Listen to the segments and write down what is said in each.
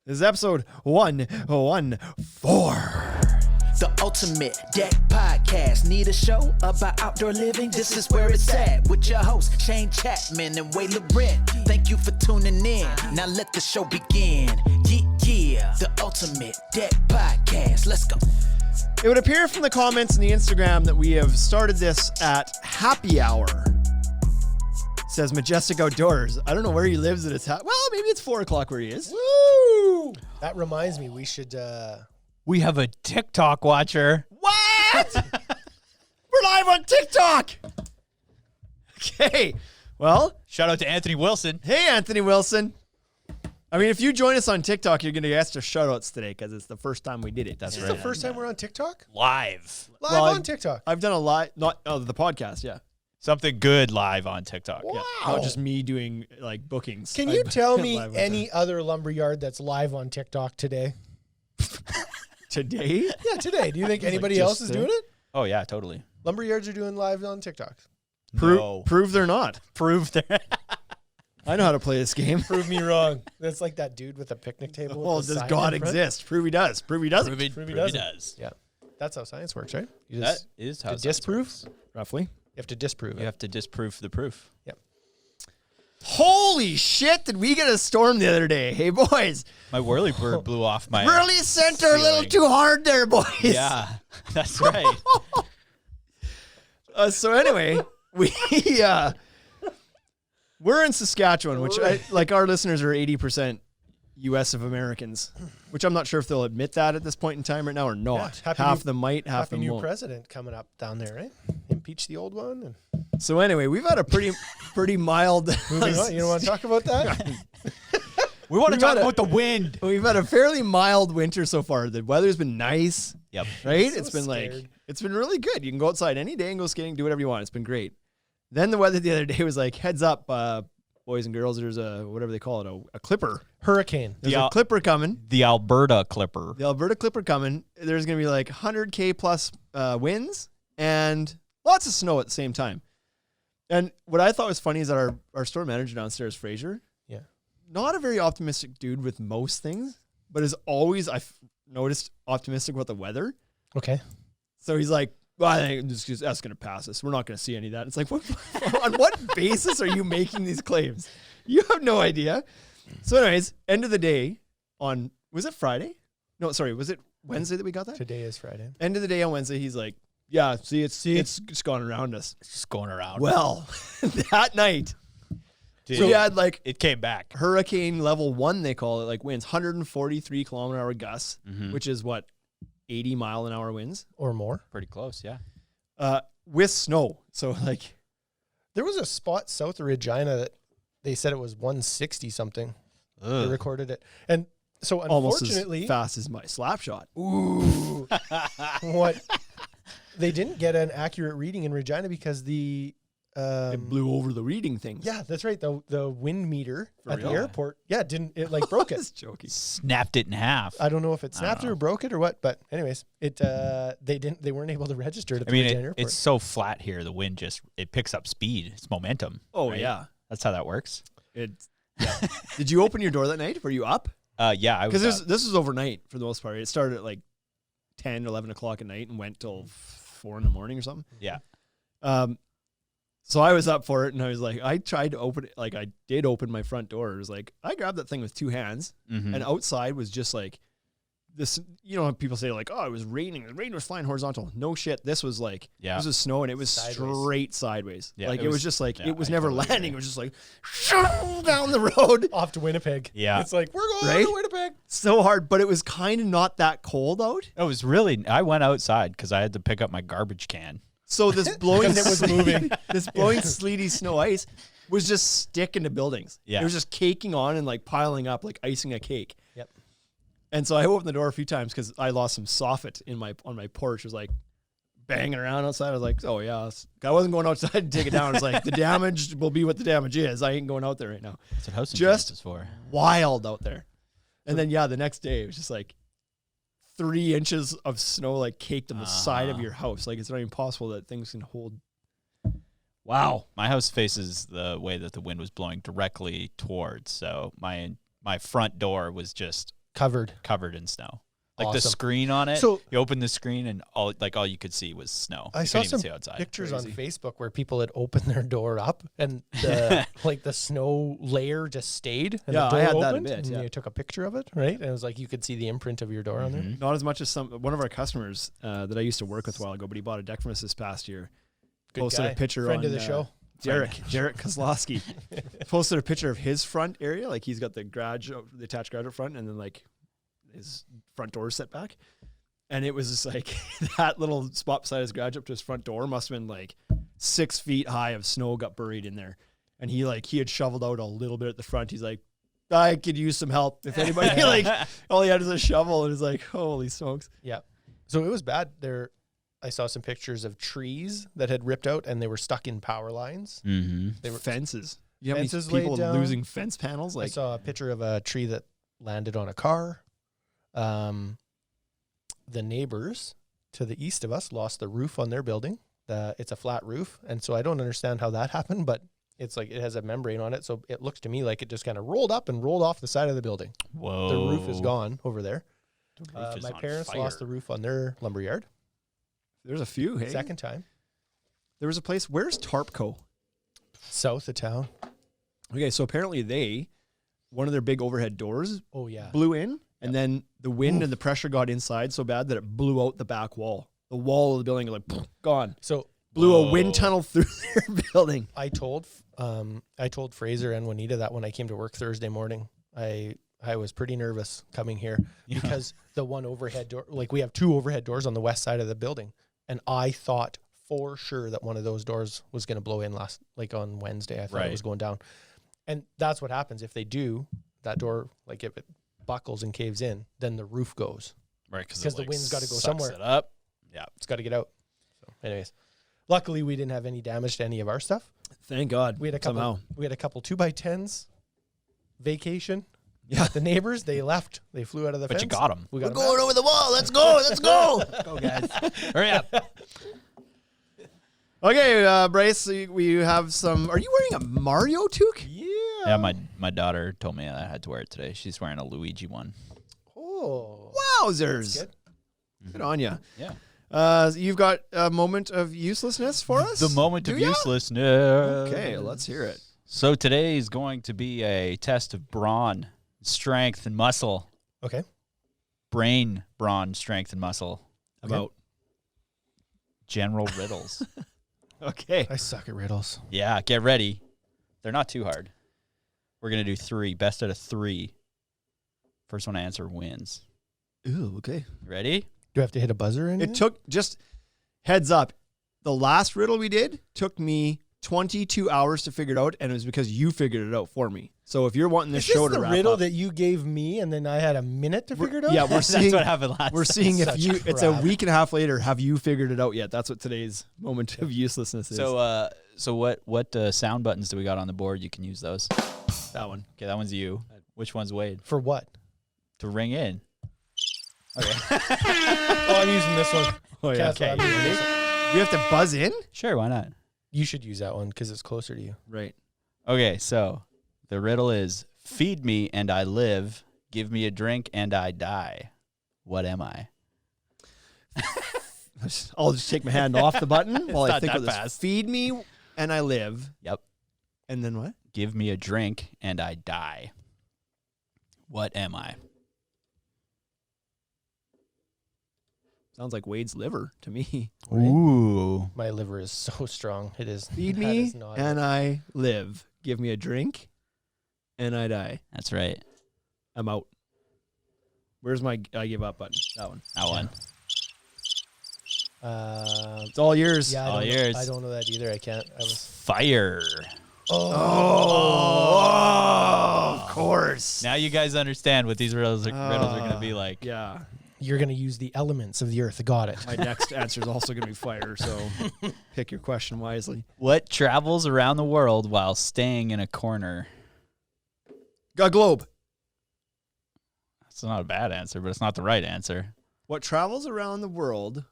This is episode 114. The Ultimate Deck Podcast. Need a show about outdoor living? This is where it's at. With your hosts, Shane Chapman and Way Laurent. Thank you for tuning in. Now let the show begin. Yeah. The Ultimate Deck Podcast. Let's go. It would appear from the comments in the Instagram that we have started this at happy hour. Says Majestic Outdoors. I don't know where he lives at his house. Well, maybe it's 4 o'clock where he is. Woo! That reminds me, we should... We have a TikTok watcher. What? We're live on TikTok. Okay. Well, Shout out to Anthony Wilson. hey, Anthony Wilson. I mean, if you join us on TikTok, you're going to get extra shout-outs today because it's the first time we did it. That's Is right. this the first time we're on TikTok? Live. Live Well, on TikTok. I've done a lot, not the podcast, yeah. Something good live on TikTok. Wow. Yeah. Not just me doing like bookings. Can you tell me Live on any other lumberyard that's live on TikTok today? today? Yeah, today. Do you think anybody just else is doing it? Oh, yeah, totally. Lumberyards are doing live on TikTok. Prove they're not. Prove there. I know how to play this game. Prove me wrong. That's like that dude with a picnic table. Well, with the does sign God in front. exist? Prove he does. Prove he doesn't. Prove he doesn't. does. Yeah. That's how science works, right? You That just is how to science disprove? works. Roughly. You have to disprove You it. have to disprove the proof. Yep. Holy shit, did we get a storm the other day? Hey, boys. My whirlybird blew off my... Really sent her a little ceiling. too hard there, boys. Yeah, that's right. So anyway, we're in Saskatchewan, which like our listeners are 80% U.S. of Americans, which I'm not sure if they'll admit that at this point in time right now or not. Yeah, Half of them might, half of Happy them new won't. president coming up down there, right? Impeach the old one. And So anyway, we've had a pretty mild. moving on. You don't want to talk about that? We want to We talk gotta- about the wind. We've had a fairly mild winter so far. The weather's been nice, Yep. right? So It's been scared. it's been really good. You can go outside any day and go skating, do whatever you want. It's been great. Then the weather the other day was like, heads up, boys and girls. There's a whatever they call it, a clipper. Hurricane. There's The a clipper coming. The Alberta Clipper. The Alberta clipper coming. There's gonna be like 100K plus winds and lots of snow at the same time. And what I thought was funny is that our store manager downstairs, Fraser, Yeah. not a very optimistic dude with most things, but is always, I've noticed, optimistic about the weather. Okay. So he's like, well, I think that's going to pass us. We're not going to see any of that. It's like, on what basis are you making these claims? You have no idea. So anyways, end of the day was it Friday? No, sorry. Was it Wednesday that we got that? Today is Friday. End of the day on Wednesday, he's like, yeah, it's gone around us. It's just going around. Well, that night, Dude, we had like it came back. hurricane level 1, they call it, like winds, 143 kilometer hour gusts, Mhm. which is what, 80 mile an hour winds, Or more. Pretty close, yeah. with snow. So like, There was a spot south of Regina that they said it was 160 something. They Ugh. recorded it. And so almost unfortunately, as fast as my slap shot. ooh, what they didn't get an accurate reading in Regina because the It blew over the reading things. yeah, that's right. The wind meter For at the real? airport, it like broke I it. was joking. Snapped it in half. I don't know if it I snapped don't it or broke it or what, but anyways, they weren't able to register it at I the mean, Regina airport. it's so flat here. The wind it picks up speed. It's momentum. Oh right? yeah. That's how that works. Yeah. Did you open your door that night? Were you up? Yeah, I was. Because this was overnight for the most part. It started at like 10, 11 o'clock at night and went till 4 in the morning or something. Yeah. So I was up for it and I was like, I tried to open it. Like I did open my front door. It was like, I grabbed that thing with 2 hands Mhm. and outside was just like this, you know, people say like, oh, it was raining. The rain was flying horizontal. No shit. This was like, Yeah. this was snow and it was Sideways. straight sideways. Yeah, Like it it was was- just like, yeah, it was I never totally landing. agree. It was just like down the road. off to Winnipeg. Yeah. It's like, we're going Right? to Winnipeg. So hard, but it was kind of not that cold out. It was really. I went outside because I had to pick up my garbage can. So this blowing, Because it was moving. this blowing sleety snow ice was just sticking to buildings. Yeah. It was just caking on and like piling up, like icing a cake. Yep. And so I opened the door a few times because I lost some soffit on my porch. It was like banging around outside. I was like, oh yeah. I wasn't going outside to take it down. It's like the damage will be what the damage is. I ain't going out there right now. That's what house Just- insurance is for. Wild out there. And then the next day it was just like 3 inches of snow like caked on the side of your house. Like it's not even possible that things can hold. Wow. My house faces the way that the wind was blowing directly towards, so my front door was just Covered. covered in snow. Like the Awesome. screen on it. So- you open the screen and all you could see was snow. I You saw couldn't even some see outside. pictures on Crazy. Facebook where people had opened their door up and the like the snow layer just stayed. And Yeah, the door I had that a opened, bit, and yeah. you took a picture of it, right? And it was like you could see the imprint of your door on there. Not as much as one of our customers that I used to work with a while ago, but he bought a deck from us this past year. Good Posted guy. a picture Friend on of the show. Derek Kozlowski posted a picture of his front area, like he's got the attached garage up front, and then like his front door set back, and it was just like that little spot beside his garage up to his front door must have been like 6 feet high of snow got buried in there, and he had shoveled out a little bit at the front. He's like, I could use some help if anybody like all he had is a shovel, and it's like, holy smokes. Yeah. So it was bad. I saw some pictures of trees that had ripped out and they were stuck in power lines. Mm-hmm. They were Fences. You have Fences any people laid down. losing fence panels? I Like, saw a picture of a tree that landed on a car. The neighbors to the east of us lost the roof on their building. It's a flat roof, and so I don't understand how that happened, but it's like it has a membrane on it, so it looks to me like it just kind of rolled up and rolled off the side of the building. Whoa. The roof is gone over there. The roof is My on parents fire. lost the roof on their lumberyard. there's a few. Hey, Second time. there was a place. Where's Tarpco? South of town. Okay, so apparently one of their big overhead doors Oh, yeah. blew in, and then the wind and the pressure got inside so bad that it blew out the back wall. The wall of the building was like gone. So Blew a Whoa. wind tunnel through their building. I told Fraser and Juanita that when I came to work Thursday morning. I was pretty nervous coming here because the one overhead door, like we have 2 overhead doors on the west side of the building, and I thought for sure that one of those doors was going to blow in on Wednesday. I thought Right. it was going down, and that's what happens if they do that door. Like if it buckles and caves in, then the roof goes. Right, 'Cause the wind's gotta go sucks somewhere. It up. Yeah. It's got to get out. So, anyways, luckily we didn't have any damage to any of our stuff. Thank God. We had a couple. Somehow. We had a couple 2x10s vacation. Yeah. The neighbors, they left. They flew out of the But fence. you got them. We got 'em Going back. over the wall. Let's go. Let's go. Go, guys. Hurry up. Okay, Bryce, so we have some. Are you wearing a Mario toque? Yeah, my daughter told me I had to wear it today. She's wearing a Luigi one. Oh. Wowzers. Good. Good on you. Yeah. You've got a moment of uselessness for us? The moment Do of ya? uselessness. Okay, let's hear it. So today is going to be a test of brawn, strength, and muscle. Okay. Brain, brawn, strength, and muscle. About. General riddles. Okay. I suck at riddles. Yeah, get ready. They're not too hard. We're going to do 3. Best out of 3. First one to answer wins. Ooh, okay. Ready? Do I have to hit a buzzer in It took, just heads up, the last riddle we did took me 22 hours to figure it out, and it was because you figured it out for me. So if you're wanting this Is show this to the wrap riddle up, that you gave me and then I had a minute to figure it out? yeah, we're That's seeing what happened last we're time. seeing if Such you. It's a crap. week and a half later. Have you figured it out yet? That's what today's moment of uselessness is. So what sound buttons do we got on the board? You can use those. that one. Okay, that one's you. Which one's Wade? For what? To ring in. Oh, I'm using this one. Oh yeah. Cancel, I'm using this one. We have to buzz in. Sure, why not? You should use that one because it's closer to you. Right. Okay, so the riddle is: feed me and I live, give me a drink and I die. What am I? I'll just take my hand off the button while I not think that of this. fast. Feed me and I live. Yep. And then what? Give me a drink and I die. What am I? Sounds like Wade's liver to me. Ooh. My liver is so strong. It is. Feed that me is not and it. I live. Give me a drink and I die. That's right. I'm out. Where's my I give up button? That one. That one. It's all yours. Yeah, All I don't yours. know. I don't know that either. I can't. I was. Fire. Oh, of course. Now you guys understand what these riddles are going to be like. Yeah. You're gonna use the elements of the earth. Got it. My next answer is also going to be fire, so pick your question wisely. What travels around the world while staying in a corner? A globe. That's not a bad answer, but it's not the right answer. What travels around the world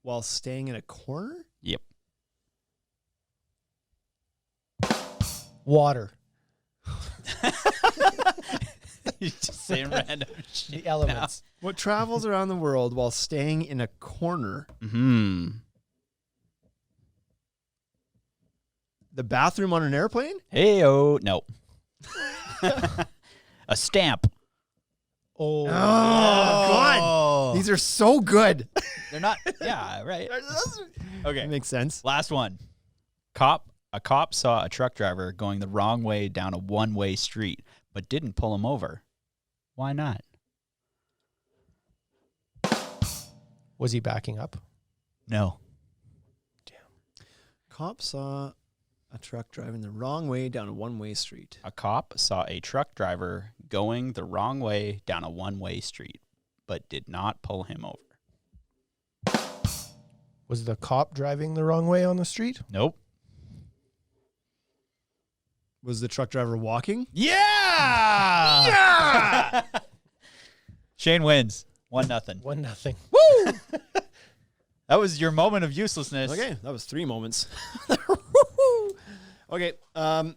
while staying in a corner? Yep. Just saying random shit. The elements. What travels around the world while staying in a corner? The bathroom on an airplane? Hey-oh. No. A stamp. Oh, God. These are so good. They're not. Yeah, right. Okay. That makes sense. Last one. A cop saw a truck driver going the wrong way down a one-way street, but didn't pull him over. Why not? was he backing up? No. Cop saw a truck driving the wrong way down a one-way street. A cop saw a truck driver going the wrong way down a one-way street, but did not pull him over. Was the cop driving the wrong way on the street? Nope. Was the truck driver walking? Yeah! Yeah! Shane wins. 1-0. 1-0. Woo! That was your moment of uselessness. Okay, that was 3 moments. Okay. Oh,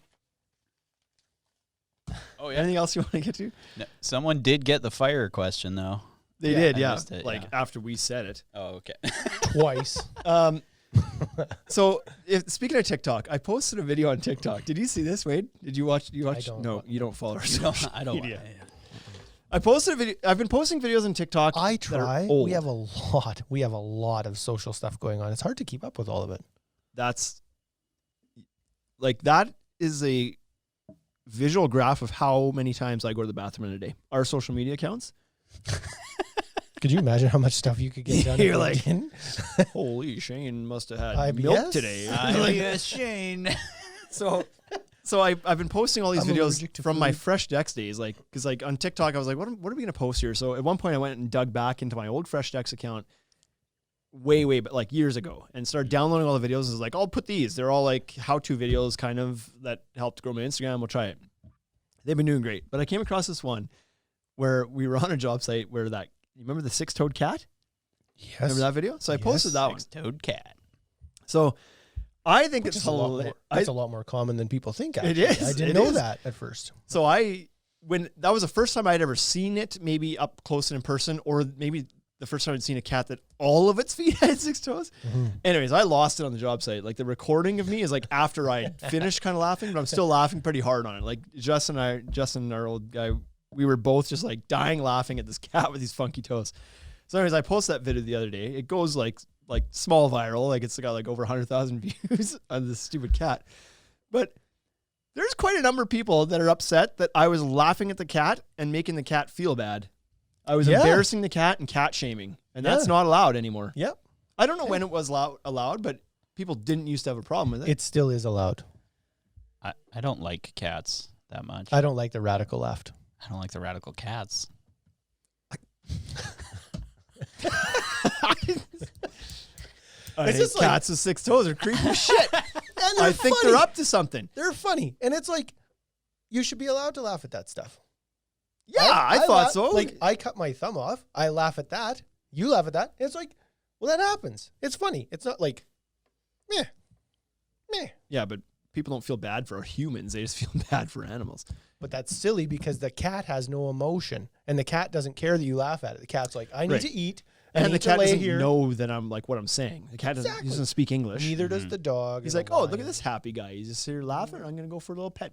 yeah. Anything else you want to get to? No, someone did get the fire question, though. They did, I yeah. missed it, like yeah. after we said it. Oh, okay. Twice. So speaking of TikTok, I posted a video on TikTok. Did you see this, Wade? Did you watch? I don't. No, you don't follow our I social don't. media. I posted a video. I've been posting videos on TikTok. I that are try. old. We have a lot of social stuff going on. It's hard to keep up with all of it. That's like that is a visual graph of how many times I go to the bathroom in a day. Our social media accounts. Could you imagine how much stuff you could get done? You're if you like, didn't? Holy, Shane must have had IBS? milk today. Yes, Shane. So I've been posting all these I'm videos allergic to from my food. Fresh Decks days, like because like on TikTok I was like, what are we gonna post here? So at one point I went and dug back into my old Fresh Decks account, way but like years ago, and started downloading all the videos. And was like, I'll put these. They're all like how-to videos, kind of that helped grow my Instagram. We'll try it. They've been doing great, but I came across this one where we were on a job site where that you remember the 6-toed cat? Yes. Remember that video? So I posted that one. 6-toed cat. So I think Which it's is a lot more, hilarious. that's a lot more common than people think. Actually. It is. I didn't It know is. that at first. So when that was the first time I'd ever seen it, maybe up close and in person, or maybe the first time I'd seen a cat that all of its feet had 6 toes. Mm-hmm. Anyways, I lost it on the job site. Like the recording of me is like after I finished kind of laughing, but I'm still laughing pretty hard on it. Like Justin, our old guy, we were both just like dying laughing at this cat with these funky toes. So anyways, I posted that video the other day. It goes like small viral. Like it's got like over 100,000 views on this stupid cat. But there's quite a number of people that are upset that I was laughing at the cat and making the cat feel bad. I was embarrassing the cat and cat shaming. And that's not allowed anymore. Yep. I don't know when it was allowed, but people didn't used to have a problem with it. It still is allowed. I don't like cats that much. I don't like the radical left. I don't like the radical cats. It's just like- cats with 6 toes are creepy as shit. And I think they're up to something. They're funny. And it's like, you should be allowed to laugh at that stuff. Yeah, I thought laugh- so. Like, I cut my thumb off. I laugh at that. You laugh at that. And it's like, well, that happens. It's funny. It's not like, meh. Yeah, but people don't feel bad for humans. They just feel bad for animals. But that's silly because the cat has no emotion. And the cat doesn't care that you laugh at it. The cat's like, I need Right. to eat. And the need to cat lay doesn't here. know that I'm like what I'm saying. The cat doesn't, he doesn't speak English. Neither does the dog. He's or like, the oh, look lion. at this happy guy. He's just here laughing. I'm going to go for a little pet.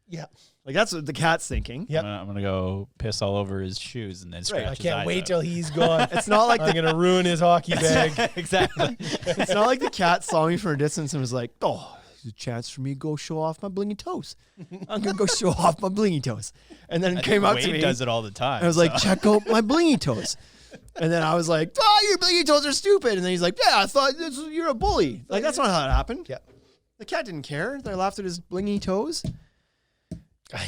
Yeah. Like that's what the cat's thinking. Yep. I'm gonna go piss all over his shoes and then scratch I his can't eyes wait out. till he's gone. It's not like I'm going to ruin his hockey bag. Exactly. it's not like the cat saw me from a distance and was like, oh, there's a chance for me to go show off my blingy toes. I'm going to go show off my blingy toes. And then it came up to Wade me. does it all the time. I was like, check out my blingy toes. And then I was like, oh, your blingy toes are stupid. And then he's like, yeah, I thought you're a bully. Like, that's not how it happened. Yeah. The cat didn't care. They laughed at his blingy toes.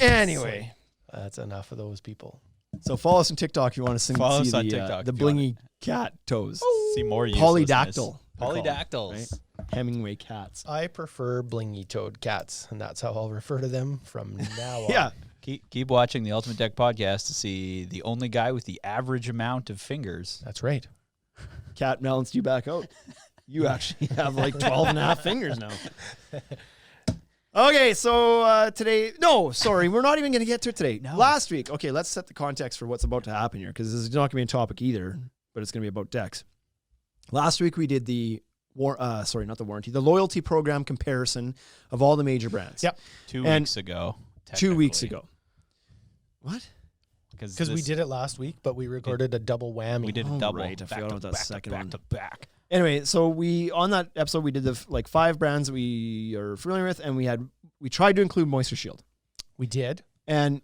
Anyway. That's enough of those people. So follow us on TikTok if you want to Follow see us on the TikTok the if you want blingy cat toes. see more uselessness. Polydactyl. they're called, Polydactyls. right? Hemingway cats. I prefer blingy-toed cats, and that's how I'll refer to them from now on. Yeah. Keep watching the Ultimate Deck podcast to see the only guy with the average amount of fingers. That's right. Cat balanced you back out. You actually have like 12 and a half fingers now. Okay, so today, no, sorry, we're not even going to get to it today. No. Last week, okay, let's set the context for what's about to happen here, because this is not going to be a topic either, but it's going to be about decks. Last week we did the the loyalty program comparison of all the major brands. Yep. 2 And weeks ago. 2 weeks technically. ago. What? Because we did it last week, but we recorded a double whammy. We did a Oh, double. right, I back forgot to about that back to second back one. to back. Anyway, so on that episode we did the 5 brands that we are familiar with, and we tried to include Moisture Shield, We did. and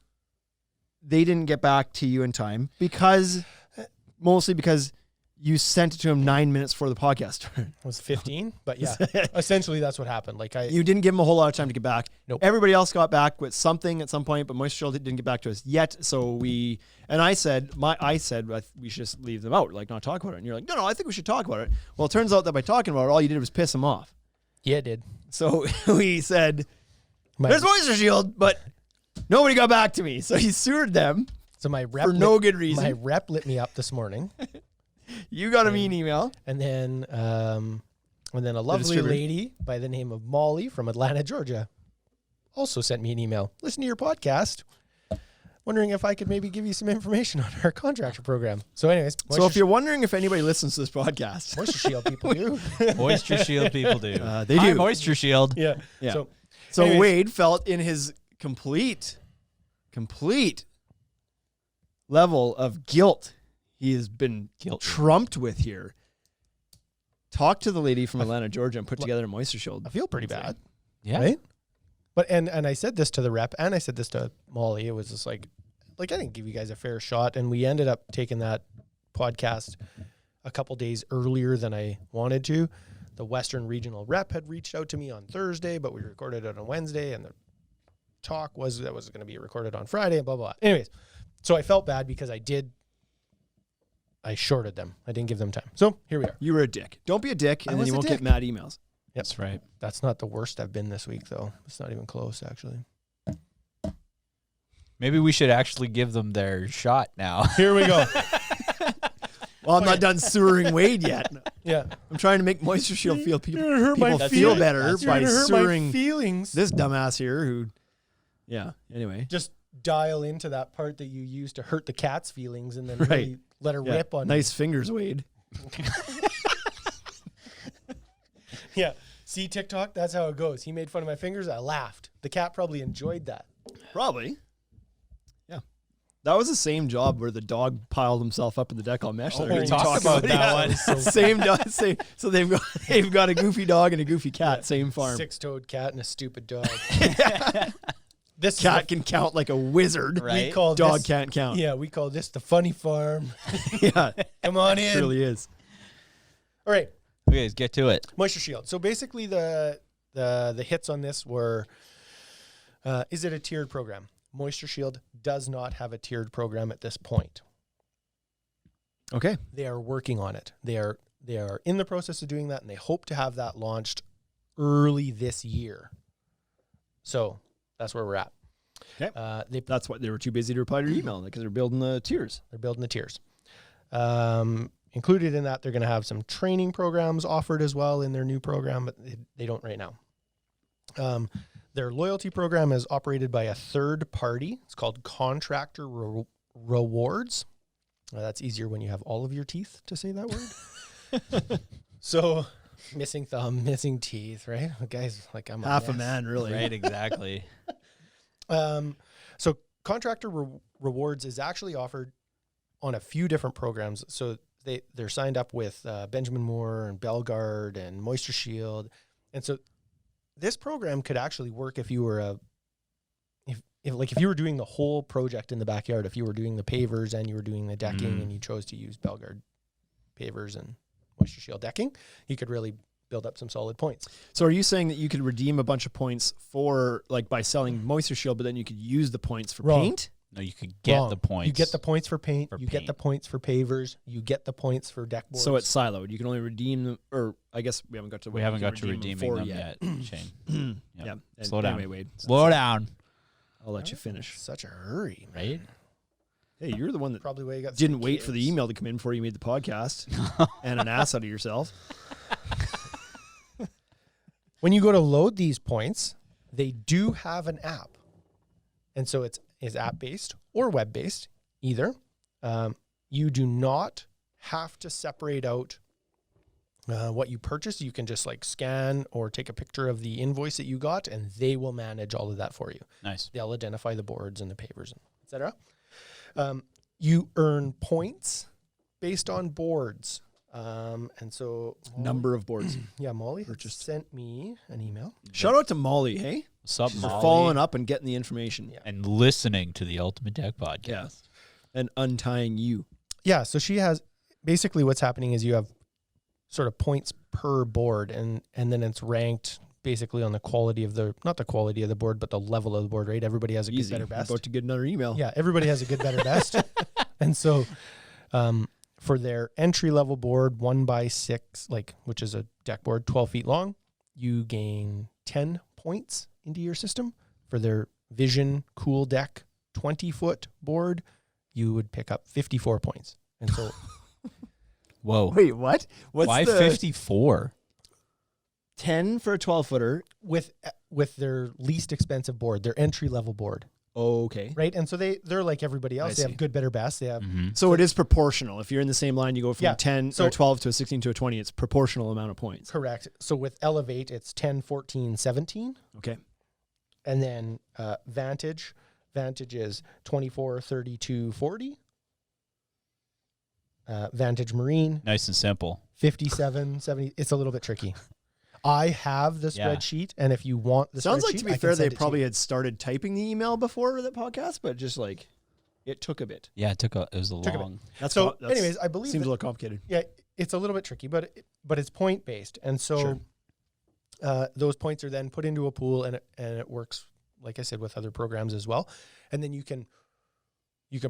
they didn't get back to you in time mostly because you sent it to them 9 minutes before the podcast. It was 15, but yeah, essentially that's what happened. Like You didn't give them a whole lot of time to get back. Nope. Everybody else got back with something at some point, but Moisture Shield didn't get back to us yet. So I said we should just leave them out, like not talk about it. And you're like, no, I think we should talk about it. Well, it turns out that by talking about it, all you did was piss them off. yeah, it did. So we said, there's Moisture Shield, but nobody got back to me. So he sued them So my rep for no good reason. My rep lit me up this morning, You got a mean email. and then a lovely distributor. lady by the name of Molly from Atlanta, Georgia, also sent me an email. Listen to your podcast. Wondering if I could maybe give you some information on our contractor program. So anyways, So if you're wondering if anybody listens to this podcast, Moisture Shield people do. Moisture Shield people do. they Hi, do. Moisture Shield. Yeah. Yeah. So So Wade felt in his complete level of guilt he has been trumped with here. Talk to the lady from Atlanta, Georgia, and put together a Moisture Shield. I feel pretty bad. Yeah. Right? But and I said this to the rep and I said this to Molly. It was just like I didn't give you guys a fair shot, and we ended up taking that podcast a couple days earlier than I wanted to. The Western Regional rep had reached out to me on Thursday, but we recorded it on Wednesday, and the talk was that was going to be recorded on Friday, blah, blah, blah. Anyways, so I felt bad because I shorted them. I didn't give them time. So here we are. You were a dick. Don't be a dick, I and then was you a won't dick. get mad emails. That's right. That's not the worst I've been this week, though. It's not even close, actually. Maybe we should actually give them their shot now. Here we go. Well, I'm not done sewering Wade yet. Yeah. I'm trying to make Moisture Shield feel people You're gonna hurt my feel feelings. better You're by gonna hurt my sewering feelings. this dumbass here who, yeah, anyway. Just dial into that part that you use to hurt the cat's feelings and then Right. really let her Yeah. rip on Nice fingers, Wade. Yeah. See TikTok? That's how it goes. He made fun of my fingers. I laughed. The cat probably enjoyed that. Probably. Yeah. That was the same job where the dog piled himself up in the deck on mesh. Oh, that we talked talked about that one. Same dog. Same. So they've got a goofy dog and a goofy cat. Same farm. Six-toed cat and a stupid dog. This Cat can count like a wizard. Right. We call Dog this, can't count. Yeah, we call this the funny farm. Yeah. Come on It in. really is. All right. Okay, let's get to it. Moisture Shield. So basically the hits on this were, is it a tiered program? Moisture Shield does not have a tiered program at this point. Okay. They are working on it. They are in the process of doing that, and they hope to have that launched early this year. So that's where we're at. Okay. That's why they were too busy to reply to your email because they're building the tiers. They're building the tiers. Included in that, they're going to have some training programs offered as well in their new program, but they don't right now. Their loyalty program is operated by a third party. It's called Contractor Rewards. That's easier when you have all of your teeth to say that word. So, missing thumb, missing teeth, right? Guys, like I'm Half a mess. man, really. Right, exactly. So Contractor Rewards is actually offered on a few different programs. So they're signed up with Benjamin Moore and Bellegarde and Moisture Shield. And so this program could actually work if you were if you were doing the whole project in the backyard, if you were doing the pavers and you were doing the decking and you chose to use Bellegarde pavers and Moisture Shield decking, you could really build up some solid points. So are you saying that you could redeem a bunch of points for like by selling Moisture Shield, but then you could use the points for Wrong. paint? No, you could get Wrong. the points. You get the points for paint. For You get the paint. points for pavers. You get the points for deck boards. So it's siloed. You can only redeem them, or I guess we haven't got to. We haven't got to redeem redeeming them for yet, Shane. Yeah. Yep. And Slow down. Anyway, Wade, Slow down. I'll let you finish. such a hurry, man. Right? Hey, you're the one that Probably why you got didn't sick wait for the kids. email to come in before you made the podcast and an ass out of yourself. When you go to load these points, They do have an app. And so it's app-based or web-based, either. You do not have to separate out what you purchased. You can just like scan or take a picture of the invoice that you got, and they will manage all of that for you. Nice. They'll identify the boards and the pavers, and et cetera. You earn points based on boards. And so Number of boards. yeah, Molly sent me an email. Shout out to Molly, hey? What's up, For Molly? following up and getting the information. Yeah. And listening to the Ultimate Deck podcast. Yeah. And untying you. Yeah, so she has basically what's happening is you have sort of points per board, and then it's ranked basically on the quality of not the quality of the board, but the level of the board, right? Everybody has a Easy. good, better, best. About to get another email. Yeah, everybody has a good, better, best. And so for their entry level board, 1x6, which is a deck board, 12 feet long, you gain 10 points into your system. For their Vision Cool Deck 20-foot board, you would pick up 54 points. And so Whoa. Wait, what? What's Why the 54? 10 for a 12-footer? with their least expensive board, their entry level board, Oh, okay. right? And so they're like everybody else. I They see. have good, better, best. They have So it is proportional. If you're in the same line, you go from Yeah. 10 So- or 12 to a 16 to a 20. It's proportional amount of points. correct. So with Elevate, it's 10, 14, 17. Okay. And then Vantage is 24, 32, 40. Vantage Marine, Nice and simple. 57, 70. It's a little bit tricky. I have the Yeah. spreadsheet, and if you want the Sounds spreadsheet, like, to be I can fair, send they it to probably you. had started typing the email before the podcast, but just like it took a bit. Yeah, it was a a bit. long. That's So, that's- anyways, I believe seems that- a little complicated. yeah, it's a little bit tricky, but it's point based, and so those points are then put into a pool, and it works, like I said, with other programs as well. And then you can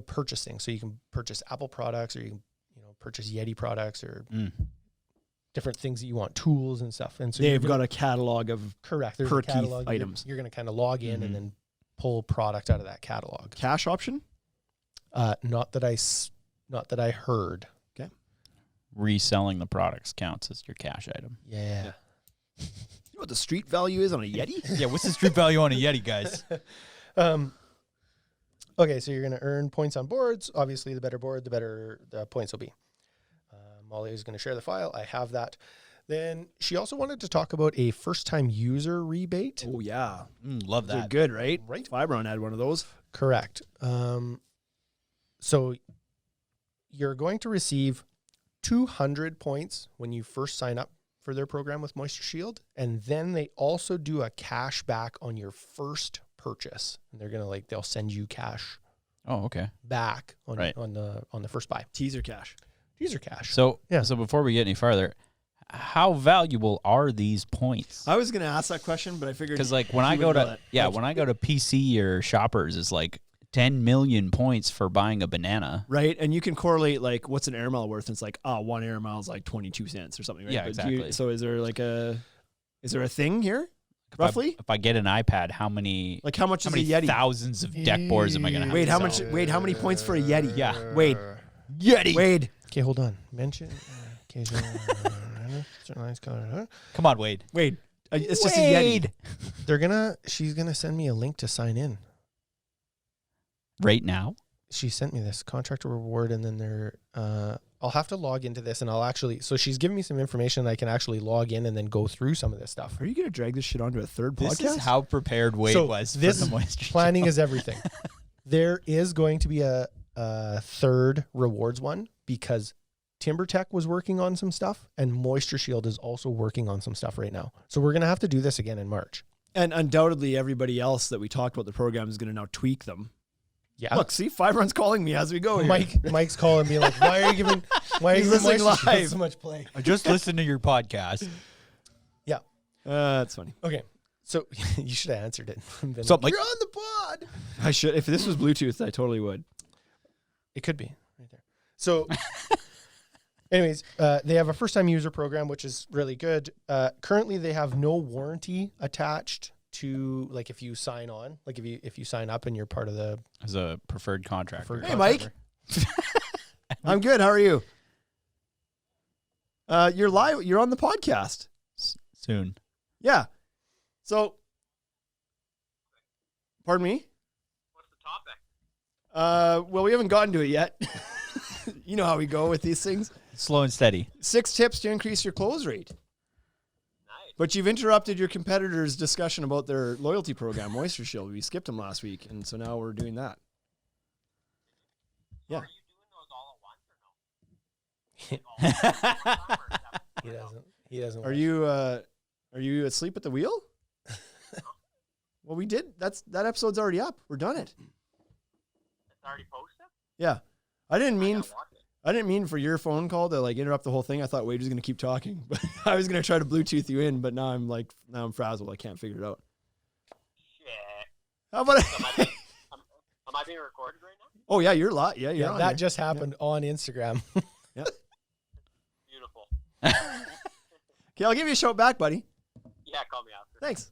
purchase things. So you can purchase Apple products, or you can purchase Yeti products, or different things that you want, tools and stuff. And so They've got a catalog of correct. There's per a key catalog. items. You're going to kind of log in Mhm. and then pull product out of that catalog. cash option. Not that I heard. Reselling the products counts as your cash item. Yeah. You know what the street value is on a Yeti? Yeah, what's the street value on a Yeti, guys? Okay, so you're going to earn points on boards. Obviously, the better board, the better the points will be. Molly is going to share the file. I have that. Then she also wanted to talk about a first-time user rebate. Oh, yeah. Love They're that. good, right? Right. Fibron had one of those. Correct. So you're going to receive 200 points when you first sign up for their program with Moisture Shield, and then they also do a cash back on your first purchase. And they're gonna they'll send you cash Oh, okay. back on Right. on the first buy. Teaser cash. These are cash. So Yeah. So before we get any farther, how valuable are these points? I was going to ask that question, but I figured Because when I you go would know to that. when I go to PC or Shoppers, it's like 10 million points for buying a banana. Right, and you can correlate what's an air mile worth. And it's like, one air mile is like 22 cents or something, right? Yeah, But do you- exactly. so is there a thing here, roughly? If I get an iPad, how many Like how much how is many a Yeti? thousands of deck boards am I gonna have? Wait, to how sell? much? Wait, how many points for a Yeti? Yeah. Wade. Yeti. Wade. Okay, hold on. Mention occasional certain lines covered. Come on, Wade. Wade. It's just a Yeti. She's gonna send me a link to sign in. Right now? She sent me this contractor reward, and then I'll have to log into this, and so she's giving me some information. I can actually log in and then go through some of this stuff. Are you going to drag this shit onto a third This podcast? is how prepared Wade So was this for the moisture. Planning is everything. There is going to be a third rewards one because TimberTech was working on some stuff, and Moisture Shield is also working on some stuff right now. So we're going to have to do this again in March. And undoubtedly, everybody else that we talked about the program is going to now tweak them. Yeah. Look, see, Fibron's calling me as we go here. Mike's calling me like, why are you giving He's listening Moisture Shield live. so much play? I just listened to your podcast. Yeah. That's funny. Okay. So you should have answered it. Been Something like- you're on the pod. I should. If this was Bluetooth, I totally would. It could be right there. So anyways, they have a first-time user program, which is really good. Currently, they have no warranty attached to if you sign on, if you sign up and you're part of the As a preferred contractor. preferred Hey, Mike. contractor. I'm good. How are you? You're live. You're on the podcast. Soon. Yeah. So Pardon me? What's the topic? Well, we haven't gotten to it yet. You know how we go with these things. Slow and steady. 6 tips to increase your close rate. Nice. But you've interrupted your competitor's discussion about their loyalty program, Moisture Shield. We skipped them last week, and so now we're doing that. Yeah. Are you doing those all at once or no? Like, all at the same time, or is that- He doesn't. Are you asleep at the wheel? Well, we did. That episode's already up. We're done it. It's already posted? Yeah. I didn't I mean gotta watch it. I didn't mean for your phone call to like interrupt the whole thing. I thought Wade was going to keep talking, but I was going to try to Bluetooth you in, but now I'm frazzled. I can't figure it out. Shit. How about Am I being recorded right now? Oh yeah, you're live. Yeah, you're Yeah, on that here. just happened on Instagram. Beautiful. Okay, I'll give you a shout back, buddy. Yeah, call me after. Thanks.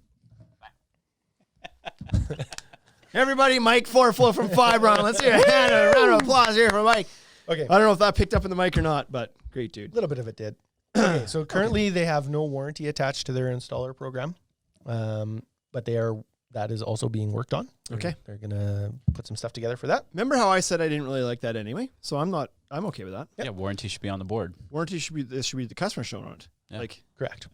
Everybody, Mike Forflow from Fibron. Let's hear a round of applause here for Mike. Okay. I don't know if that picked up in the mic or not, but great dude. A little bit of it did. Okay, so currently they have no warranty attached to their installer program, but that is also being worked on. Okay. They're gonna put some stuff together for that. Remember how I said I didn't really like that anyway? So I'm okay with that. Yeah, warranty should be on the board. Warranty should be the customer showing on it. Yeah. Like Correct.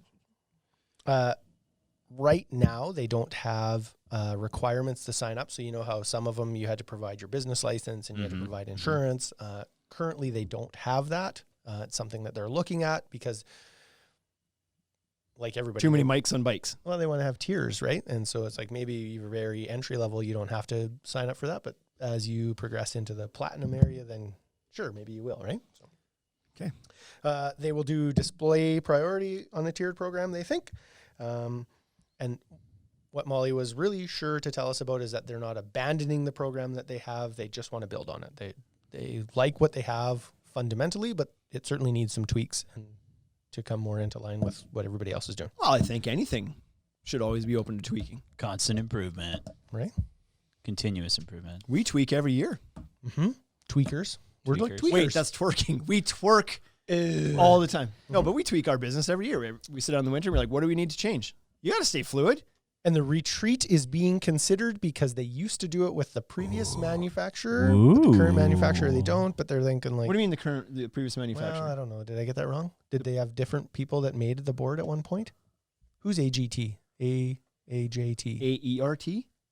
Right now they don't have requirements to sign up. So you know how some of them you had to provide your business license and you had to provide insurance. Currently they don't have that. It's something that they're looking at because, like everybody, too many mics on bikes. well, they want to have tiers, right? And so it's like maybe you're very entry level, you don't have to sign up for that. But as you progress into the platinum area, then sure, maybe you will, right? So, Okay. They will do display priority on the tiered program, they think. And what Molly was really sure to tell us about is that they're not abandoning the program that they have. They just want to build on it. They like what they have fundamentally, but it certainly needs some tweaks and to come more into line with what everybody else is doing. Well, I think anything should always be open to tweaking. Constant improvement. Right? Continuous improvement. We tweak every year. Mm-hmm. Tweakers. We're like Tweakers. tweakers. Wait, that's twerking. We twerk all the time. No, but we tweak our business every year. We sit down in the winter and we're like, what do we need to change? You got to stay fluid. And the retreat is being considered because they used to do it with the previous manufacturer. Ooh. With the current manufacturer, they don't, but they're thinking like, What do you mean the previous manufacturer? well, I don't know. Did I get that wrong? Did they have different people that made the board at one point? Who's AGT? AJT? AERT?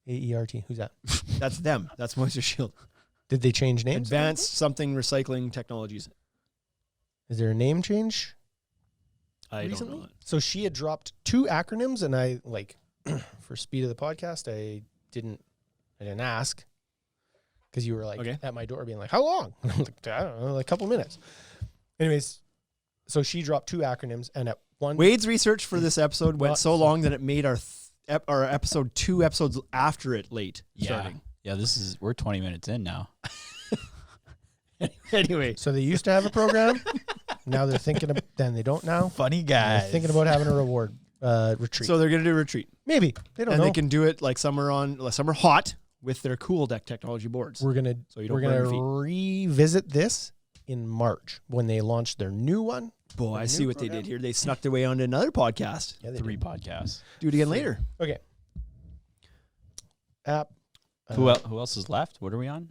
AERT. Who's that? That's them. That's Moisture Shield. Did they change names? Advanced something recycling technologies. Is there a name change? I recently? don't know. So she had dropped 2 acronyms, and I like for speed of the podcast, I didn't ask because you were like Okay. at my door being like, "How long?" I'm like, I don't know, like a couple minutes. Anyways, so she dropped 2 acronyms, and at one Wade's research for this episode went Well, so long that it made our episode 2 episodes after it late starting. Yeah, we're 20 minutes in now. Anyway, So they used to have a program. Now they're thinking of. Then they don't now. Funny They're guys. thinking about having a reward retreat. so they're going to do a retreat. Maybe they don't And know. they can do it like summer hot with their cool deck technology boards. We're gonna So you don't we're burn your gonna revisit this in March when they launch their new one. Boy, I the see new what they program. did here. They snuck their way onto another podcast. Yeah, they 3 did. podcasts. Do it again later. Okay. App. Who else is left? What are we on?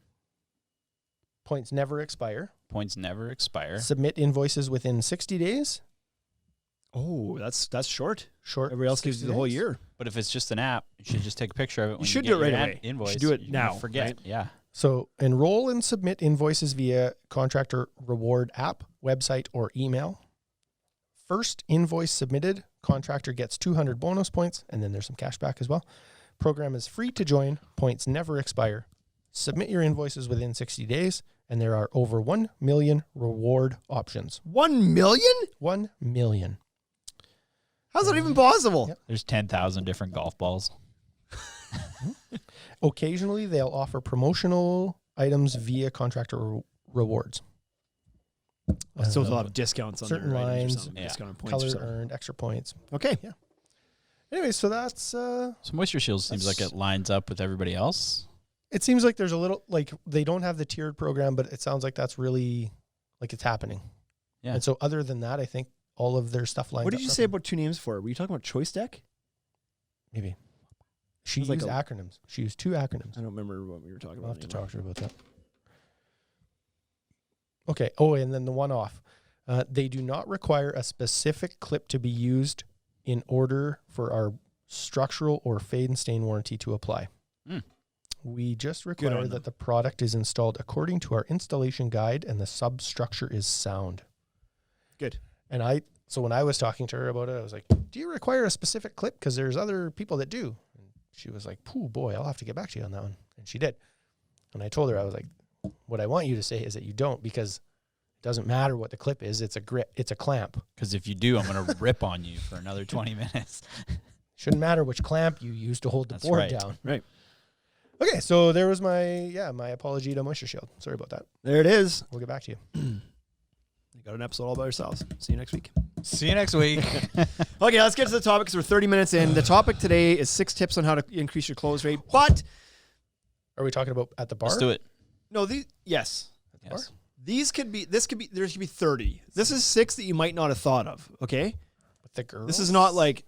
Points never expire. Points never expire. Submit invoices within 60 days. Oh, that's short. Short. Everybody else gives you 60 the whole days. year. But if it's just an app, you should just take a picture of it. When should get do it right your away. You Invoice. should do it You now, won't forget. right? Yeah. So enroll and submit invoices via Contractor Reward app, website, or email. First invoice submitted, contractor gets 200 bonus points, and then there's some cash back as well. Program is free to join. Points never expire. Submit your invoices within 60 days, and there are over 1 million reward options. 1 million? 1 million. How's that even possible? Yep. There's 10,000 different golf balls. Occasionally, they'll offer promotional items via Contractor Rewards. So a lot of discounts on certain their items or lines, something. yeah. Discounted points or Color something. earned, extra points. Okay. Anyway, so that's So Moisture Shield seems like That's- it lines up with everybody else. it seems like there's a little like they don't have the tiered program, but it sounds like that's really like it's happening. Yeah. And so other than that, I think all of their stuff lines What up did you say perfect. about 2 names for it? Were you talking about Choice Deck? Maybe. She It's like used a- acronyms. She used 2 acronyms. I don't remember what we were talking I'll about. have to anymore. talk to her about that. Okay. Oh, and then the one off. They do not require a specific clip to be used in order for our structural or fade and stain warranty to apply. Mm. We just on require them. that the product is installed according to our installation guide and the substructure is sound. Good. And so when I was talking to her about it, I was like, do you require a specific clip? Because there's other people that do. And she was like, "Pooh, boy, I'll have to get back to you on that one." And she did. And I told her, I was like, what I want you to say is that you don't, because it doesn't matter what the clip is. It's a grip. It's a clamp. Because if you do, I'm going to rip on you for another 20 minutes. Shouldn't matter which clamp you use to hold the That's board right. down. Right. Okay, so there was my apology to Moisture Shield. Sorry about that. There it is. We'll get back to you. You got an episode all by yourselves. See you next week. See you next week. Okay, let's get to the topic because we're 30 minutes in. The topic today is 6 tips on how to increase your close rate. But Are we talking about at the bar? Let's do it. no, yes. Yes. There could be 30. This is 6 that you might not have thought of. Okay. With the girls? This is not like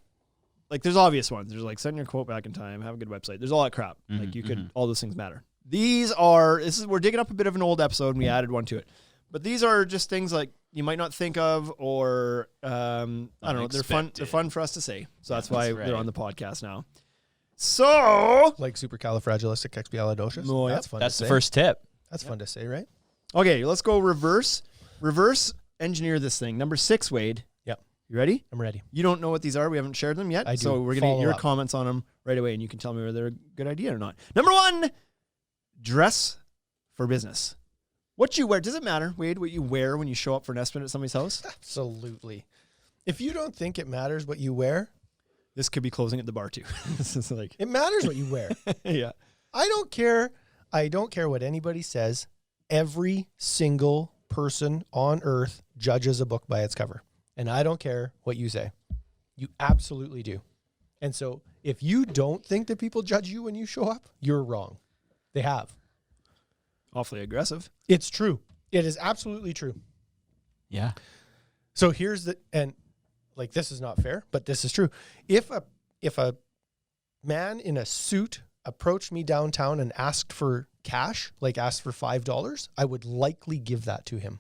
there's obvious ones. There's like send your quote back in time, have a good website. There's all that crap. Like you could, all those things matter. We're digging up a bit of an old episode and we added one to it. But these are just things like you might not think of, or I don't know. They're fun. They're fun for us to say. So that's why right. they're on the podcast now. So like supercalifragilisticexpialidocious. Oh, yeah. That's fun That's to the say. first tip. That's fun to say, right? okay, let's go reverse engineer this thing. Number 6, Wade. Yep. You ready? I'm ready. You don't know what these are. We haven't shared them yet. I do. So we're gonna Follow get your up. comments on them right away, and you can tell me whether they're a good idea or not. Number 1, dress for business. What you wear, does it matter, Wade, what you wear when you show up for an estimate at somebody's house? Absolutely. If you don't think it matters what you wear, This could be closing at the bar too. This is like, it matters what you wear. yeah. I don't care. I don't care what anybody says. Every single person on earth judges a book by its cover. And I don't care what you say. You absolutely do. And so if you don't think that people judge you when you show up, you're wrong. They have. Awfully aggressive. It's true. It is absolutely true. Yeah. So here's this is not fair, but this is true. If a man in a suit approached me downtown and asked for cash, like asked for $5, I would likely give that to him.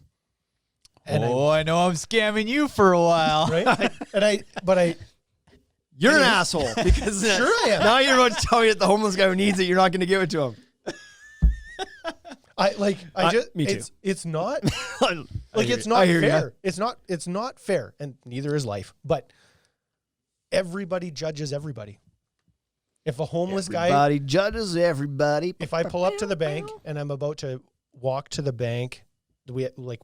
And I know I'm scamming you for a while. right? You're an asshole because Sure I am. now you're about to tell me that the homeless guy who needs it, you're not going to give it to him. Me too. It's not Like it's not fair. It's not fair, and neither is life. But everybody judges everybody. If a homeless guy, Everybody judges everybody. if I pull up to the bank and I'm about to walk to the bank, we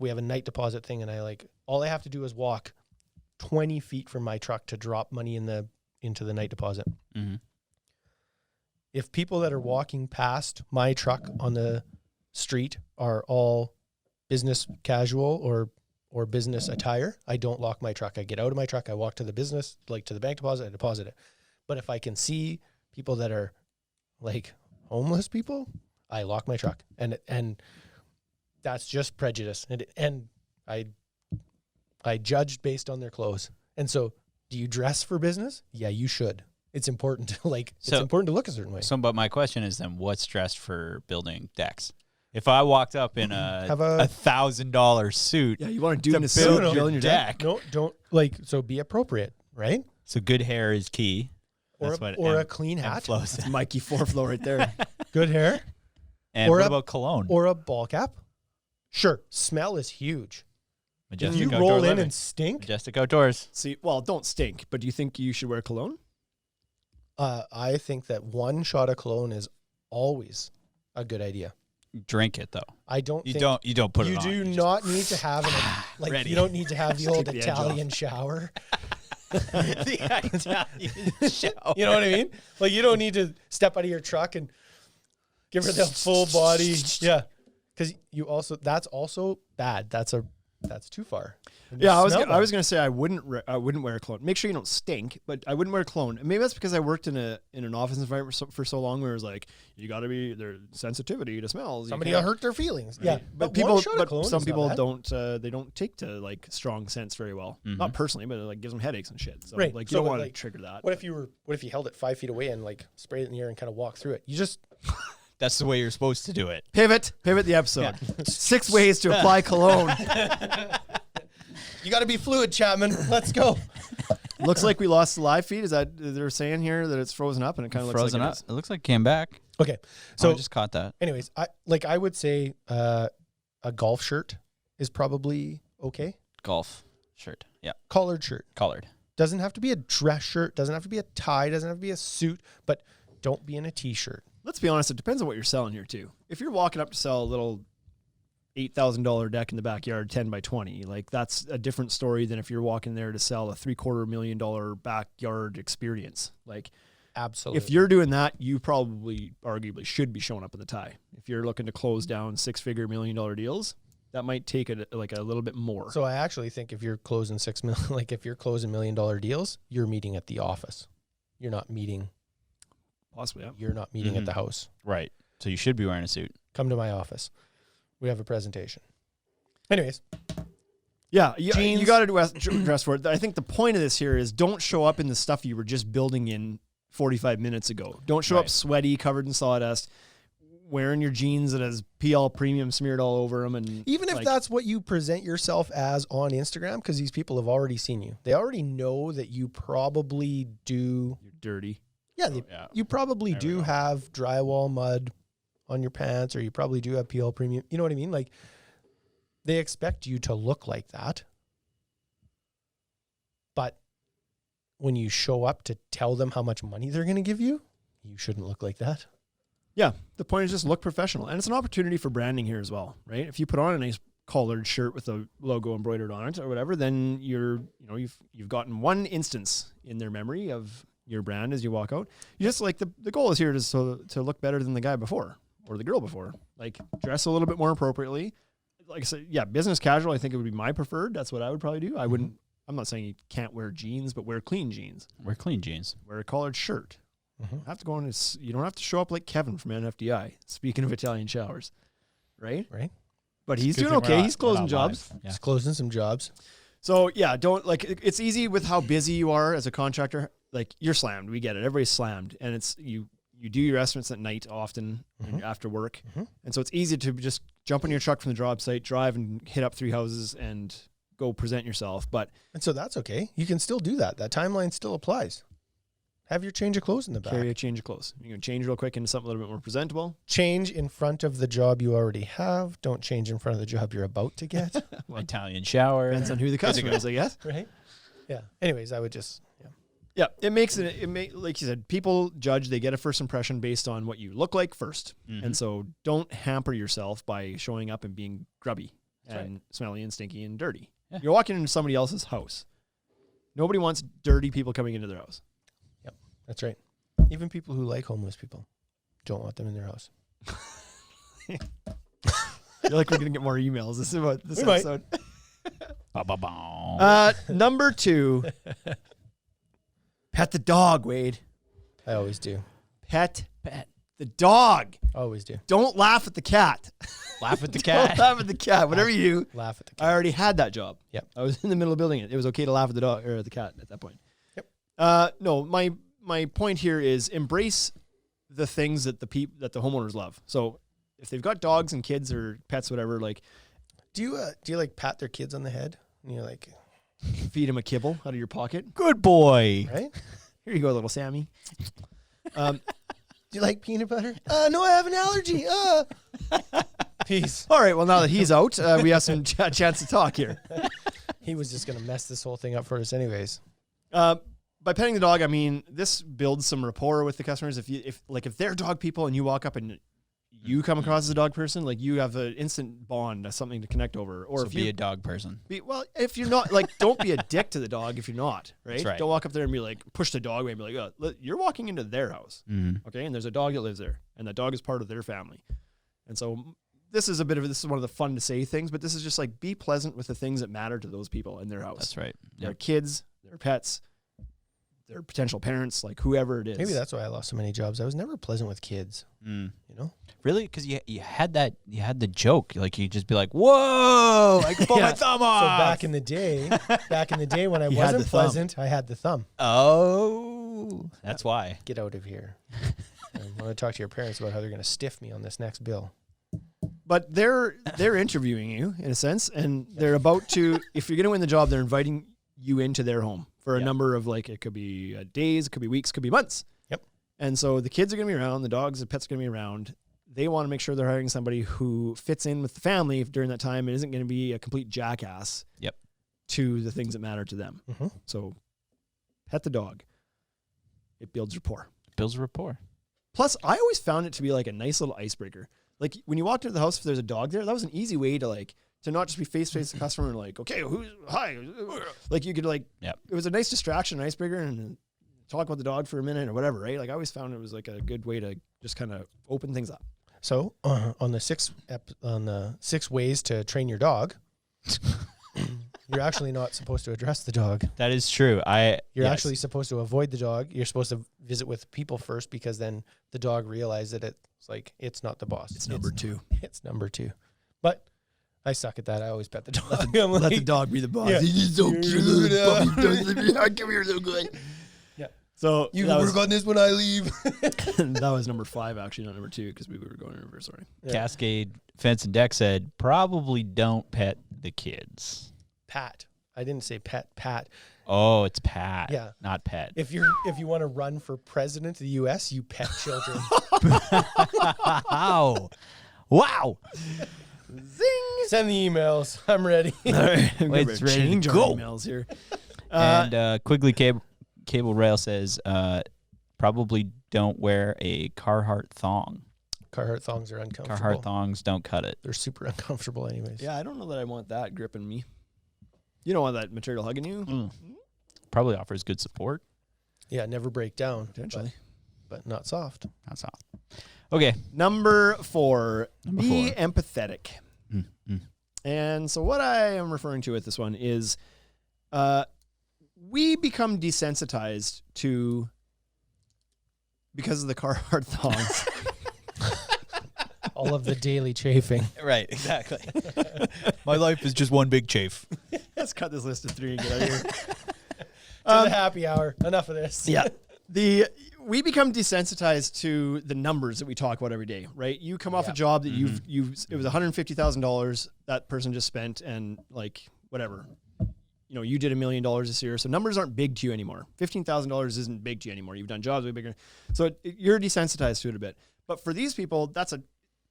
have a night deposit thing, and all I have to do is walk 20 feet from my truck to drop money into the night deposit. Mm-hmm. If people that are walking past my truck on the street are all business casual or business attire, I don't lock my truck. I get out of my truck, I walk to the business, to the bank deposit, I deposit it. But if I can see people that are like homeless people, I lock my truck. And that's just prejudice. And I judged based on their clothes. And so, do you dress for business? Yeah, you should. It's important to it's important to look a certain way. So, but my question is then, what's dressed for building decks? If I walked up in a $1,000 suit, Yeah, you want to do in a build suit, your your deck. No, don't so be appropriate, right? So good hair is key. Or That's a clean hat, flows. That's Mikey Forflow right there. good hair, And or what a- about cologne? or a ball cap. Sure, smell is huge. If Majestic you outdoor roll in living. and stink, Majestic Outdoors. See, well, don't stink, but do you think you should wear cologne? I think that one shot of cologne is always a good idea. Drink it though. I don't. You think don't put it You on. do You just- not need to have Ready. you don't need to have the old take the edge off. Italian shower. the Italian shower. You know what I mean? Like, you don't need to step out of your truck and give her the full body. Yeah. Because that's also bad. That's a That's too far. Yeah, I was gonna say I wouldn't wear a cologne. Make sure you don't stink, but I wouldn't wear a cologne. And maybe that's because I worked in an office environment for so long, where it was like you got to be their sensitivity to smells. Somebody will hurt their feelings. Yeah, but some people don't. They don't take to like strong scents very well. Not personally, but it like gives them headaches and shit. So Right. like So, you don't but, want to like, trigger that. What if you held it 5 feet away and like sprayed it in the air and kind of walked through it? You just That's the way you're supposed to do it. Pivot the episode. 6 ways to apply cologne. you got to be fluid, Chapman. Let's go. Looks like we lost the live feed. Is that they're saying here that it's frozen up and it kind of looks Frozen like up. It looks like it came back. Okay, So so I just caught that. anyways, I would say a golf shirt is probably okay. Golf shirt. Yeah. Collared shirt. Collared. Doesn't have to be a dress shirt, doesn't have to be a tie, doesn't have to be a suit, but don't be in a t-shirt. Let's be honest, it depends on what you're selling here too. If you're walking up to sell a little $8,000 deck in the backyard, 10 by 20, like that's a different story than if you're walking there to sell a $750,000 backyard experience. Like Absolutely. if you're doing that, you probably arguably should be showing up with a tie. If you're looking to close down 6-figure $1 million deals, that might take it like a little bit more. So I actually think if you're closing $6 million, like if you're closing $1 million deals, you're meeting at the office. You're not meeting. Possibly, yeah. You're not meeting at the house. Right. So you should be wearing a suit. Come to my office. We have a presentation. Anyways, Yeah, you Jeans. got to dress for it. I think the point of this here is don't show up in the stuff you were just building in 45 minutes ago. Don't show up Right. sweaty, covered in sawdust, wearing your jeans that has PL Premium smeared all over them. And even if like, that's what you present yourself as on Instagram, because these people have already seen you. They already know that you probably do. you're dirty. Yeah, Yeah. you probably There we do go. have drywall mud on your pants, or you probably do have PL Premium. You know what I mean? Like, they expect you to look like that. But when you show up to tell them how much money they're going to give you, you shouldn't look like that. Yeah, the point is just look professional. And it's an opportunity for branding here as well, right? If you put on a nice collared shirt with a logo embroidered on it or whatever, then you've gotten one instance in their memory of your brand as you walk out. You just like the goal is here to look better than the guy before or the girl before. Like dress a little bit more appropriately. Like I said, yeah, business casual I think it would be my preferred. That's what I would probably do. I wouldn't I'm not saying you can't wear jeans, but wear clean jeans. Wear clean jeans. Wear a collared shirt. Have to go on. You don't have to show up like Kevin from NFDI. Speaking of Italian showers, right? Right? But he's Good doing thing we're okay. not- He's we're closing not jobs. live. Yeah. Just closing some jobs. So yeah, don't like. It's easy with how busy you are as a contractor. Like you're slammed. We get it. Everybody's slammed, and it's you do your estimates at night often and after work, and so it's easy to just jump in your truck from the job site, drive and hit up 3 houses and go present yourself. But And so that's okay. You can still do that. That timeline still applies. Have your change of clothes in the back. carry a change of clothes. You can change real quick into something a little bit more presentable. Change in front of the job you already have. Don't change in front of the job you're about to get. Italian shower. Depends on who the customer is, I guess. Right? Yeah. Anyways, I would just, Yeah, like you said, people judge, they get a first impression based on what you look like first. And so don't hamper yourself by showing up and being grubby and smelly and stinky and dirty. Yeah. You're walking into somebody else's house. Nobody wants dirty people coming into their house. That's right. Even people who like homeless people don't want them in their house. I feel like we're going to get more emails. This is about this We might. episode. Ba-ba-boom. Number 2, pet the dog, Wade. I always do. Pet the dog. Always do. Don't laugh at the cat. Laugh at the Don't cat. laugh at the cat. Whatever you do. Laugh at the I already had that job. Yep. I was in the middle of building it. It was okay to laugh at the dog or the cat at that point. Yep. No, my point here is embrace the things that the homeowners love. So if they've got dogs and kids or pets, whatever, like Do you like pat their kids on the head? And you're like, feed them a kibble out of your pocket. Good boy. right? Here you go, little Sammy. Do you like peanut butter? No, I have an allergy. Peace. All right. Well, now that he's out, we have some chance to talk here. He was just going to mess this whole thing up for us anyways. By petting the dog, I mean this builds some rapport with the customers. If they're dog people and you walk up and you come across as a dog person, like you have an instant bond, that's something to connect over. Or So if be you a dog person. if you're not, like, don't be a dick to the dog if you're not, right? That's right. Don't walk up there and be like, push the dog away and be like, oh, you're walking into their house, okay? And there's a dog that lives there, and that dog is part of their family. And so this is one of the fun to say things, but this is just like be pleasant with the things that matter to those people in their house. That's right. Their kids, their pets, their potential parents, like whoever it is. Maybe that's why I lost so many jobs. I was never pleasant with kids. Mm. You know? Really? Because you had the joke. Like you just be like, "Whoa! I can pull my Yeah. thumb So off." back in the day when I You had wasn't the thumb. pleasant, I had the thumb. Oh, that's why. Get out of here. I want to talk to your parents about how they're going to stiff me on this next bill. But they're interviewing you in a sense, and they're about to. If you're going to win the job, they're inviting you into their home for a number of it could be days, it could be weeks, it could be months. Yep. And so the kids are going to be around, the dogs, the pets are going to be around. They want to make sure they're hiring somebody who fits in with the family during that time and isn't going to be a complete jackass. Yep. To the things that matter to them. Mm-hmm. So, pet the dog. It builds rapport. Builds rapport. Plus, I always found it to be like a nice little icebreaker. Like when you walked into the house, if there's a dog there, that was an easy way to to not just be face to face with the customer and like, okay, hi. Like you could it was a nice distraction, an icebreaker, and talk about the dog for a minute or whatever, right? Like I always found it was like a good way to just kind of open things up. So on the 6 ways to train your dog, you're actually not supposed to address the dog. That is true. You're actually supposed to avoid the dog. You're supposed to visit with people first because then the dog realizes that it's like it's not the boss. It's number 2. It's number 2. But I suck at that. I always pet the dog. Let the dog be the boss. Yeah. He's so cute. Come here so good. Yeah. So You can work on this when I leave. that was number 5, actually, not number 2, because we were going in reverse order. Yeah. Cascade Fence and Deck said probably don't pet the kids. Pat. I didn't say pet. Pat. Oh, it's Pat. Yeah. Not pet. If you want to run for president of the U.S., you pet children. Wow. Wow. Zing! Send the emails. I'm ready. All right, Wait, we're it's ready to change our go. emails here. And Quigley Cable Rail says probably don't wear a Carhartt thong. Carhartt thongs are uncomfortable. Carhartt thongs, don't cut it. They're super uncomfortable anyways. Yeah, I don't know that I want that gripping me. You don't want that material hugging you? Probably offers good support. Yeah, never break down. Potentially. But not soft. Not soft. Okay. Number 4, Number be 4. empathetic. And so what I am referring to with this one is we become desensitized to, because of the Carhartt thongs. All of the daily chafing. Right, exactly. My life is just one big chafe. Let's cut this list of 3 and get out of here. To the happy hour. Enough of this. Yeah. We become desensitized to the numbers that we talk about every day, right? You come off a job that it was $150,000 that person just spent, and whatever, you did $1 million this year. So numbers aren't big to you anymore. $15,000 isn't big to you anymore. You've done jobs way bigger. So you're desensitized to it a bit. But for these people,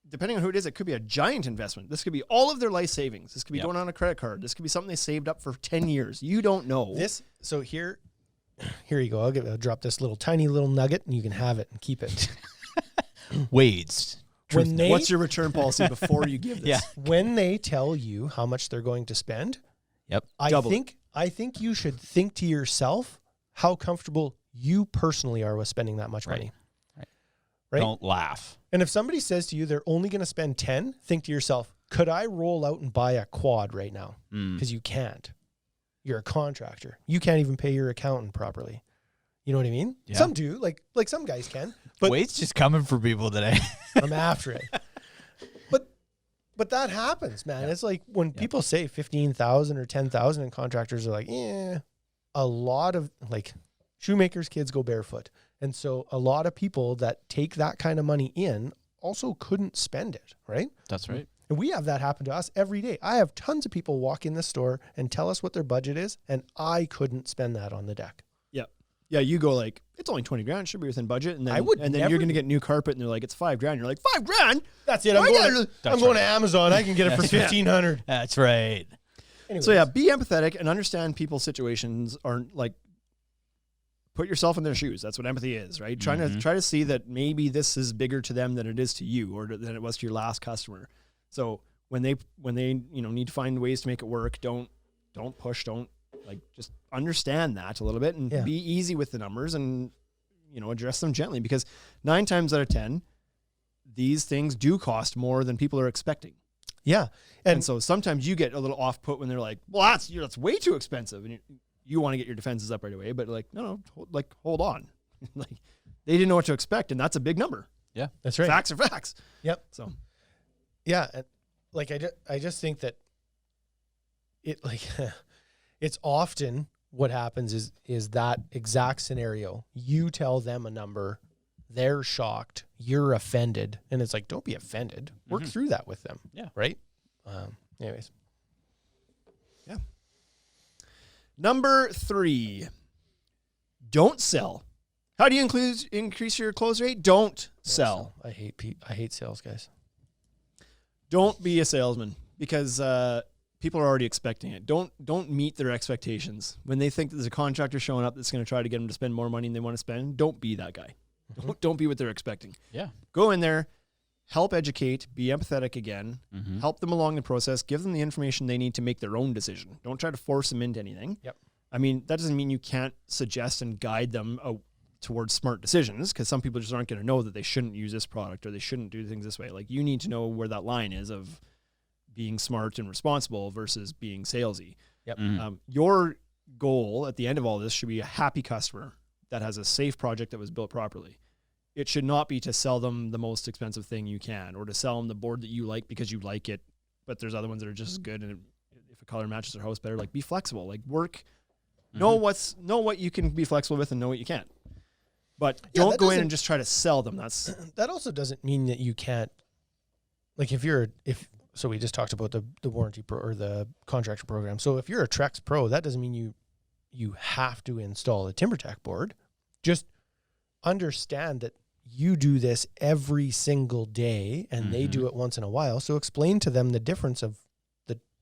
depending on who it is, it could be a giant investment. This could be all of their life savings. This could be going on a credit card. This could be something they saved up for 10 years. You don't know. So here you go. I'll drop this tiny little nugget and you can have it and keep it. Wade's. What's your return policy before you give this? Yeah. When they tell you how much they're going to spend, Yep. I think you should think to yourself how comfortable you personally are with spending that much money. Right? Don't laugh. And if somebody says to you they're only going to spend 10, think to yourself, could I roll out and buy a quad right now? Because you can't. You're a contractor. You can't even pay your accountant properly. You know what I mean? Yeah. Some do, like some guys can. But Wade's just coming for people today. I'm after it. But that happens, man. It's like when people say 15,000 or 10,000 and contractors are like, a lot of shoemakers' kids go barefoot. And so a lot of people that take that kind of money in also couldn't spend it, right? That's right. And we have that happen to us every day. I have tons of people walk in the store and tell us what their budget is, and I couldn't spend that on the deck. Yeah. Yeah, you go it's only 20 grand, should be within budget. And then, then never you're going to get new carpet and they're like, it's $5,000. You're like, $5,000? That's it. I'm going to Amazon. I can get it for $1,500. That's right. Anyways. So yeah, be empathetic and understand people's situations aren't put yourself in their shoes. That's what empathy is, right? Try to see that maybe this is bigger to them than it is to you or than it was to your last customer. So when they need to find ways to make it work, don't push, just understand that a little bit and be easy with the numbers and address them gently, because 9 times out of 10 these things do cost more than people are expecting. Yeah. And so sometimes you get a little off put when they're like, well, that's way too expensive. And you want to get your defenses up right away, but like, no, hold on. Like they didn't know what to expect. And that's a big number. Yeah, that's right. Facts are facts. Yep. So, yeah. Like I just think that it like, it's often what happens is that exact scenario. You tell them a number, they're shocked, you're offended. And it's like, don't be offended. Work through that with them. Yeah. Right. Anyways. Yeah. Number 3, don't sell. How do you increase your close rate? Don't sell. I hate sales guys. Don't be a salesman because people are already expecting it. Don't meet their expectations. When they think that there's a contractor showing up that's going to try to get them to spend more money than they want to spend, don't be that guy. Don't be what they're expecting. Yeah. Go in there, help educate, be empathetic again, help them along the process, give them the information they need to make their own decision. Don't try to force them into anything. Yep. I mean, that doesn't mean you can't suggest and guide them towards smart decisions, because some people just aren't going to know that they shouldn't use this product or they shouldn't do things this way. Like, you need to know where that line is of being smart and responsible versus being salesy. Yep. Your goal at the end of all this should be a happy customer that has a safe project that was built properly. It should not be to sell them the most expensive thing you can, or to sell them the board that you like because you like it, but there's other ones that are just as good. And if a color matches their house better, like, be flexible, like, work, know what you can be flexible with and know what you can't. But don't go in and just try to sell them. That also doesn't mean that you can't, like, so we just talked about the warranty pro or the contractor program. So if you're a Trex Pro, that doesn't mean you have to install a TimberTech board. Just understand that you do this every single day and they do it once in a while. So explain to them the difference of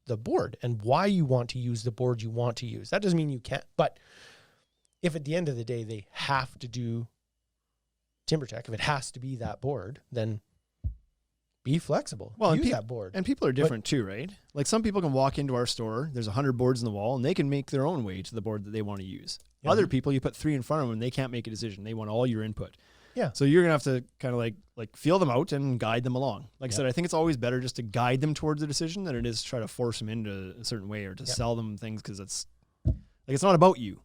the board and why you want to use the board you want to use. That doesn't mean you can't, but if at the end of the day they have to do TimberTech, if it has to be that board, then be flexible. Well, use that board. And people are different too, right? Like, some people can walk into our store, there's 100 boards in the wall, and they can make their own way to the board that they want to use. Yeah. Other people, you put 3 in front of them, and they can't make a decision. They want all your input. Yeah. So you're going to have to kind of like feel them out and guide them along. Like I said, I think it's always better just to guide them towards the decision than it is to try to force them into a certain way or to sell them things, because it's not about you.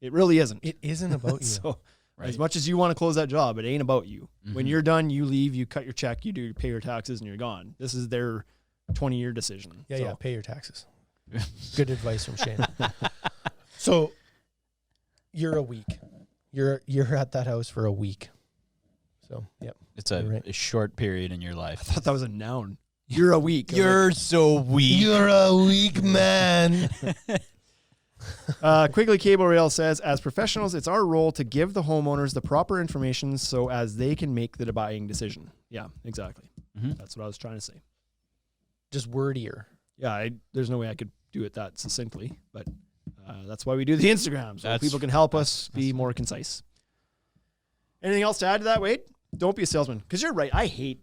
It really isn't. It isn't about you. So as much as you want to close that job, it ain't about you. When you're done, you leave, you cut your check, you pay your taxes, and you're gone. This is their 20-year decision. Yeah, pay your taxes. Good advice from Shane. So you're a week. You're at that house for a week. So, yep. It's a short period in your life. I thought that was a noun. You're a weak. You're so weak. You're a weak man. Quigley Cable Rail says, as professionals, it's our role to give the homeowners the proper information so as they can make the buying decision. Yeah, exactly. That's what I was trying to say. Just wordier. Yeah, there's no way I could do it that succinctly, but that's why we do the Instagram, so people can help us be more concise. Anything else to add to that, Wade? Don't be a salesman, because you're right. I hate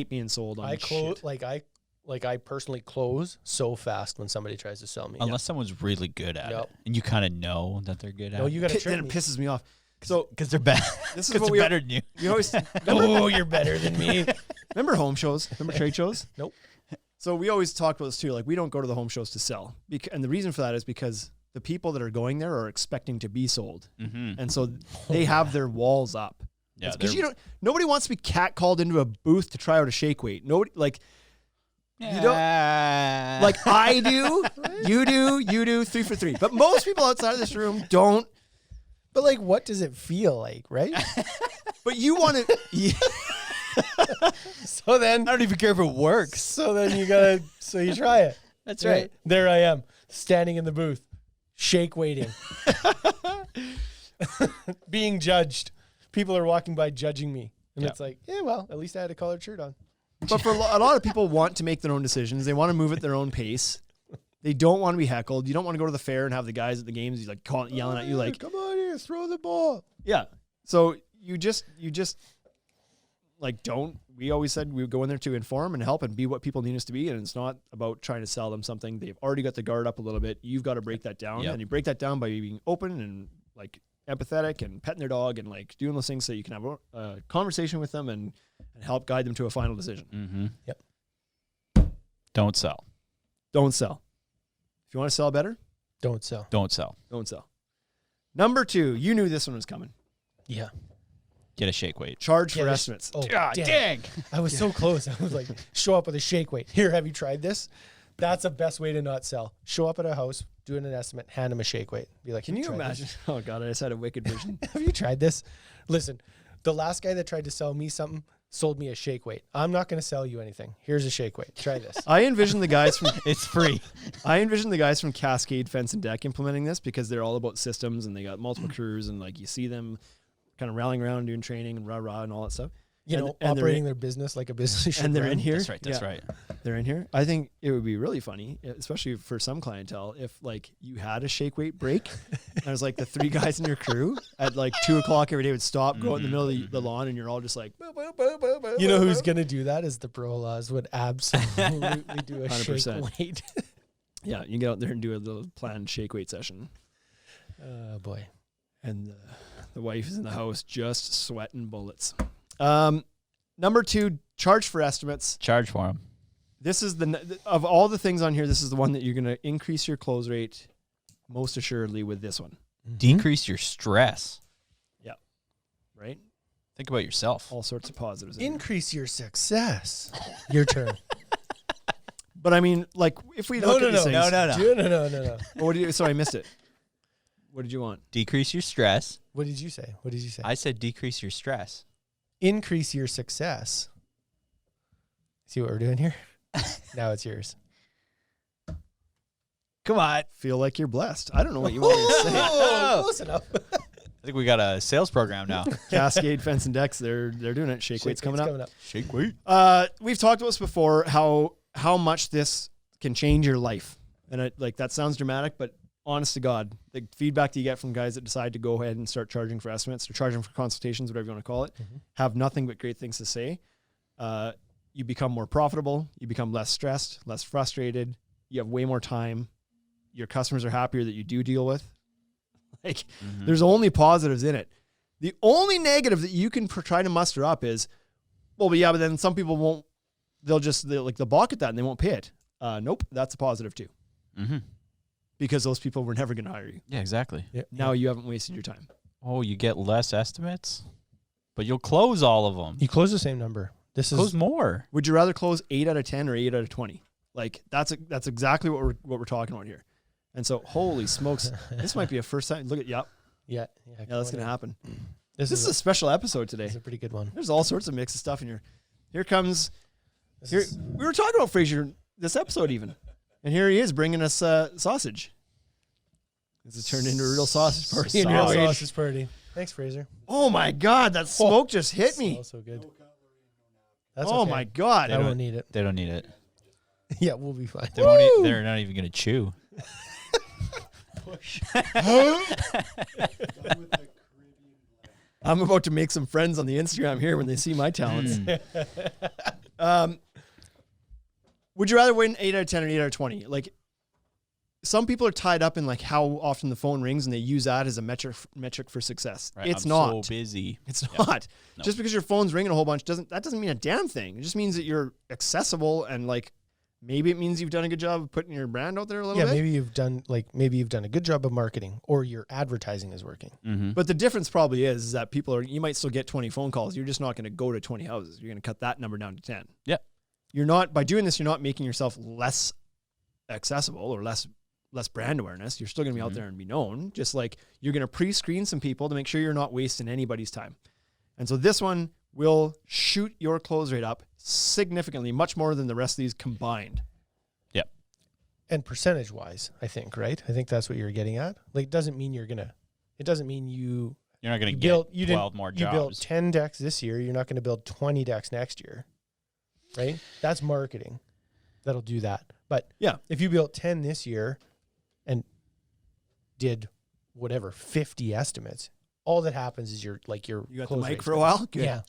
being sold on shit. I personally close so fast when somebody tries to sell me. Unless someone's really good at it, and you kind of know that they're good at it. No, you got to Then it pisses me off. So because they're bad. This is what they're better than you. You always you're better than me. Remember home shows? Remember trade shows? Nope. So we always talk about this too. Like, we don't go to the home shows to sell, and the reason for that is because the people that are going there are expecting to be sold, and so they have their walls up. Yeah, because nobody wants to be catcalled into a booth to try out a shake weight. Nobody you don't like I do, you do 3 for 3. But most people outside of this room don't. But like, what does it feel like, right? But you want to. So then I don't even care if it works. So then you try it. That's right. There I am, standing in the booth, shake waiting, being judged. People are walking by judging me. And it's like, yeah, well, at least I had a collared shirt on. But for a lot of people want to make their own decisions. They want to move at their own pace. They don't want to be heckled. You don't want to go to the fair and have the guys at the games yelling at you like, come on here, throw the ball. Yeah. So you just like, don't. We always said we would go in there to inform and help and be what people need us to be. And it's not about trying to sell them something. They've already got the guard up a little bit. You've got to break that down. And you break that down by being open and like empathetic and petting their dog and like doing those things so you can have a conversation with them and and help guide them to a final decision. Mm-hmm. Yep. Don't sell. Don't sell. If you want to sell better, Don't sell. Don't sell. don't sell. Number 2, you knew this one was coming. Yeah. Get a shake weight. Charge for Yeah, estimates. Oh, God dang. I was so close. I was like, show up with a shake weight. Here, have you tried this? That's the best way to not sell. Show up at a house, doing an estimate, hand them a shake weight. Be like, Can "Have you tried imagine? this? Oh God, I just had a wicked vision. Have you tried this? Listen, the last guy that tried to sell me something sold me a shake weight. I'm not going to sell you anything. Here's a shake weight. Try this. I envision the guys from It's free. I envision the guys from Cascade Fence and Deck implementing this because they're all about systems and they got multiple crews and like you see them kind of rallying around doing training and rah and all that stuff. You And- know, and they're operating in- their business like a business should and they're run. in here. That's right. That's Yeah, right. They're in here. I think it would be really funny, especially for some clientele, if like you had a shake weight break. And there's like the 3 guys in your crew at like 2:00 every day would stop, go out in the middle of the lawn, and you're all just like, "Boo, boo, boo, boo, boo, You know boo, who's boo." going to do that is the pro laws would absolutely do a 100%. shake weight. Yeah, you get out there and do a little planned shake weight session, Oh, boy. and the wife is in the house just sweating bullets. Number 2, charge for estimates. Charge for them. This is of all the things on here, this is the one that you're going to increase your close rate most assuredly with this one, Decrease your stress. right? Think about yourself. All sorts of positives. in here. Increase your success. Your turn. But I mean, like, if we look at these things, No. What did you? Sorry, I missed it. What did you want? Decrease your stress. What did you say? What did you say? I said decrease your stress. Increase your success. See what we're doing here? Now it's yours. Come on. Feel like you're blessed. I don't know what you want me to say. Oh, close enough. I think we got a sales program now. Cascade Fence and Decks, they're doing it. Shake weight's coming up. Shake weight. We've talked about this before. How much this can change your life, and like that sounds dramatic, but honest to God, the feedback that you get from guys that decide to go ahead and start charging for estimates or charging for consultations, whatever you want to call it, have nothing but great things to say. You become more profitable. You become less stressed, less frustrated. You have way more time. Your customers are happier that you do deal with. Like, there's only positives in it. The only negative that you can try to muster up is, well, but then some people won't. They'll balk at that and they won't pay it. Nope, that's a positive too. Mm-hmm. Because those people were never going to hire you. Yeah, exactly. Now you haven't wasted your time. Oh, you get less estimates, but you'll close all of them. You close the same number. This Close is more. Would you rather close 8 out of 10 or 8 out of 20? Like that's exactly what we're talking about here. And so, holy smokes, this might be a first time. Look at yeah. that's going to happen. This This is a special episode today. this is a pretty good one. There's all sorts of mix of stuff in here. Here comes. We were talking about Fraser this episode even, and here he is bringing us sausage. This has turned into a real sausage party. in here, Real ladies. sausage party. Thanks, Fraser. Oh my God, that smoke just hit me. Smells so good. That's Oh okay. my God. I won't need it. They don't need it. Yeah, we'll be fine. They're not even going to chew. I'm about to make some friends on the Instagram here when they see my talents. Would you rather win 8 out of 10 or 8 out of 20? Like, some people are tied up in like how often the phone rings and they use that as a metric for success. Right, It's I'm not. so busy. It's Yeah. not. No. Just because your phone's ringing a whole bunch doesn't mean a damn thing. It just means that you're accessible and like maybe it means you've done a good job of putting your brand out there a little Yeah, bit. maybe you've done a good job of marketing, or your advertising is working. Mm-hmm. But the difference probably is that you might still get 20 phone calls. You're just not going to go to 20 houses. You're going to cut that number down to 10. Yeah. By doing this, you're not making yourself less accessible or less brand awareness. You're still going to be out there and be known. Just like you're going to pre-screen some people to make sure you're not wasting anybody's time. And so this one will shoot your close rate up significantly, much more than the rest of these combined. Yep. And percentage wise, I think, right? I think that's what you're getting at. Like, it doesn't mean you're not going to You're not going to get 12 more You built jobs. 10 decks this year. You're not going to build 20 decks next year, right? That's marketing. That'll do that. But Yeah. if you built 10 this year and did whatever 50 estimates, all that happens is You got the close mic rate's for a gonna- while? Good. Yeah,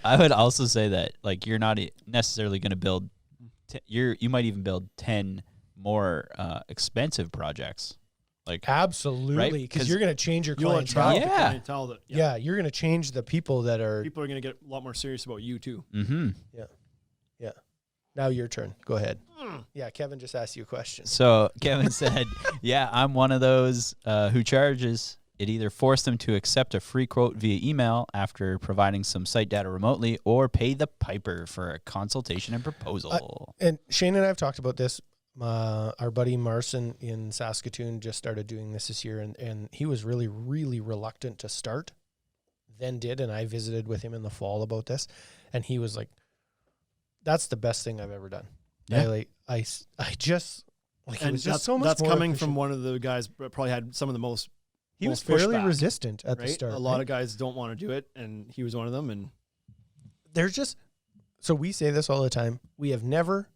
I would also say that like you're not necessarily going to build. You might even build 10 more expensive projects Like, Absolutely, because 'Cause you're going to change your You'll attract clientele. the Yeah. clientele that Yeah, you're going to change the people that are. people are going to get a lot more serious about you too. mm-hmm. Now your turn. Go ahead. Yeah, Kevin just asked you a question. So Kevin said, yeah, I'm one of those who charges. It either forced them to accept a free quote via email after providing some site data remotely or pay the piper for a consultation and proposal. And Shane and I have talked about this. Our buddy Marson in Saskatoon just started doing this year, and he was really, really reluctant to start, then did, and I visited with him in the fall about this, and he was like, that's the best thing I've ever done. Yeah. I just, like, it And was just that's, so much that's more coming efficient. from one of the guys that probably had some of the most. He was most fairly pushback, resistant at the right? start. A lot of guys don't want to do it, and he was one of them. And There's just, so we say this all the time. We have never,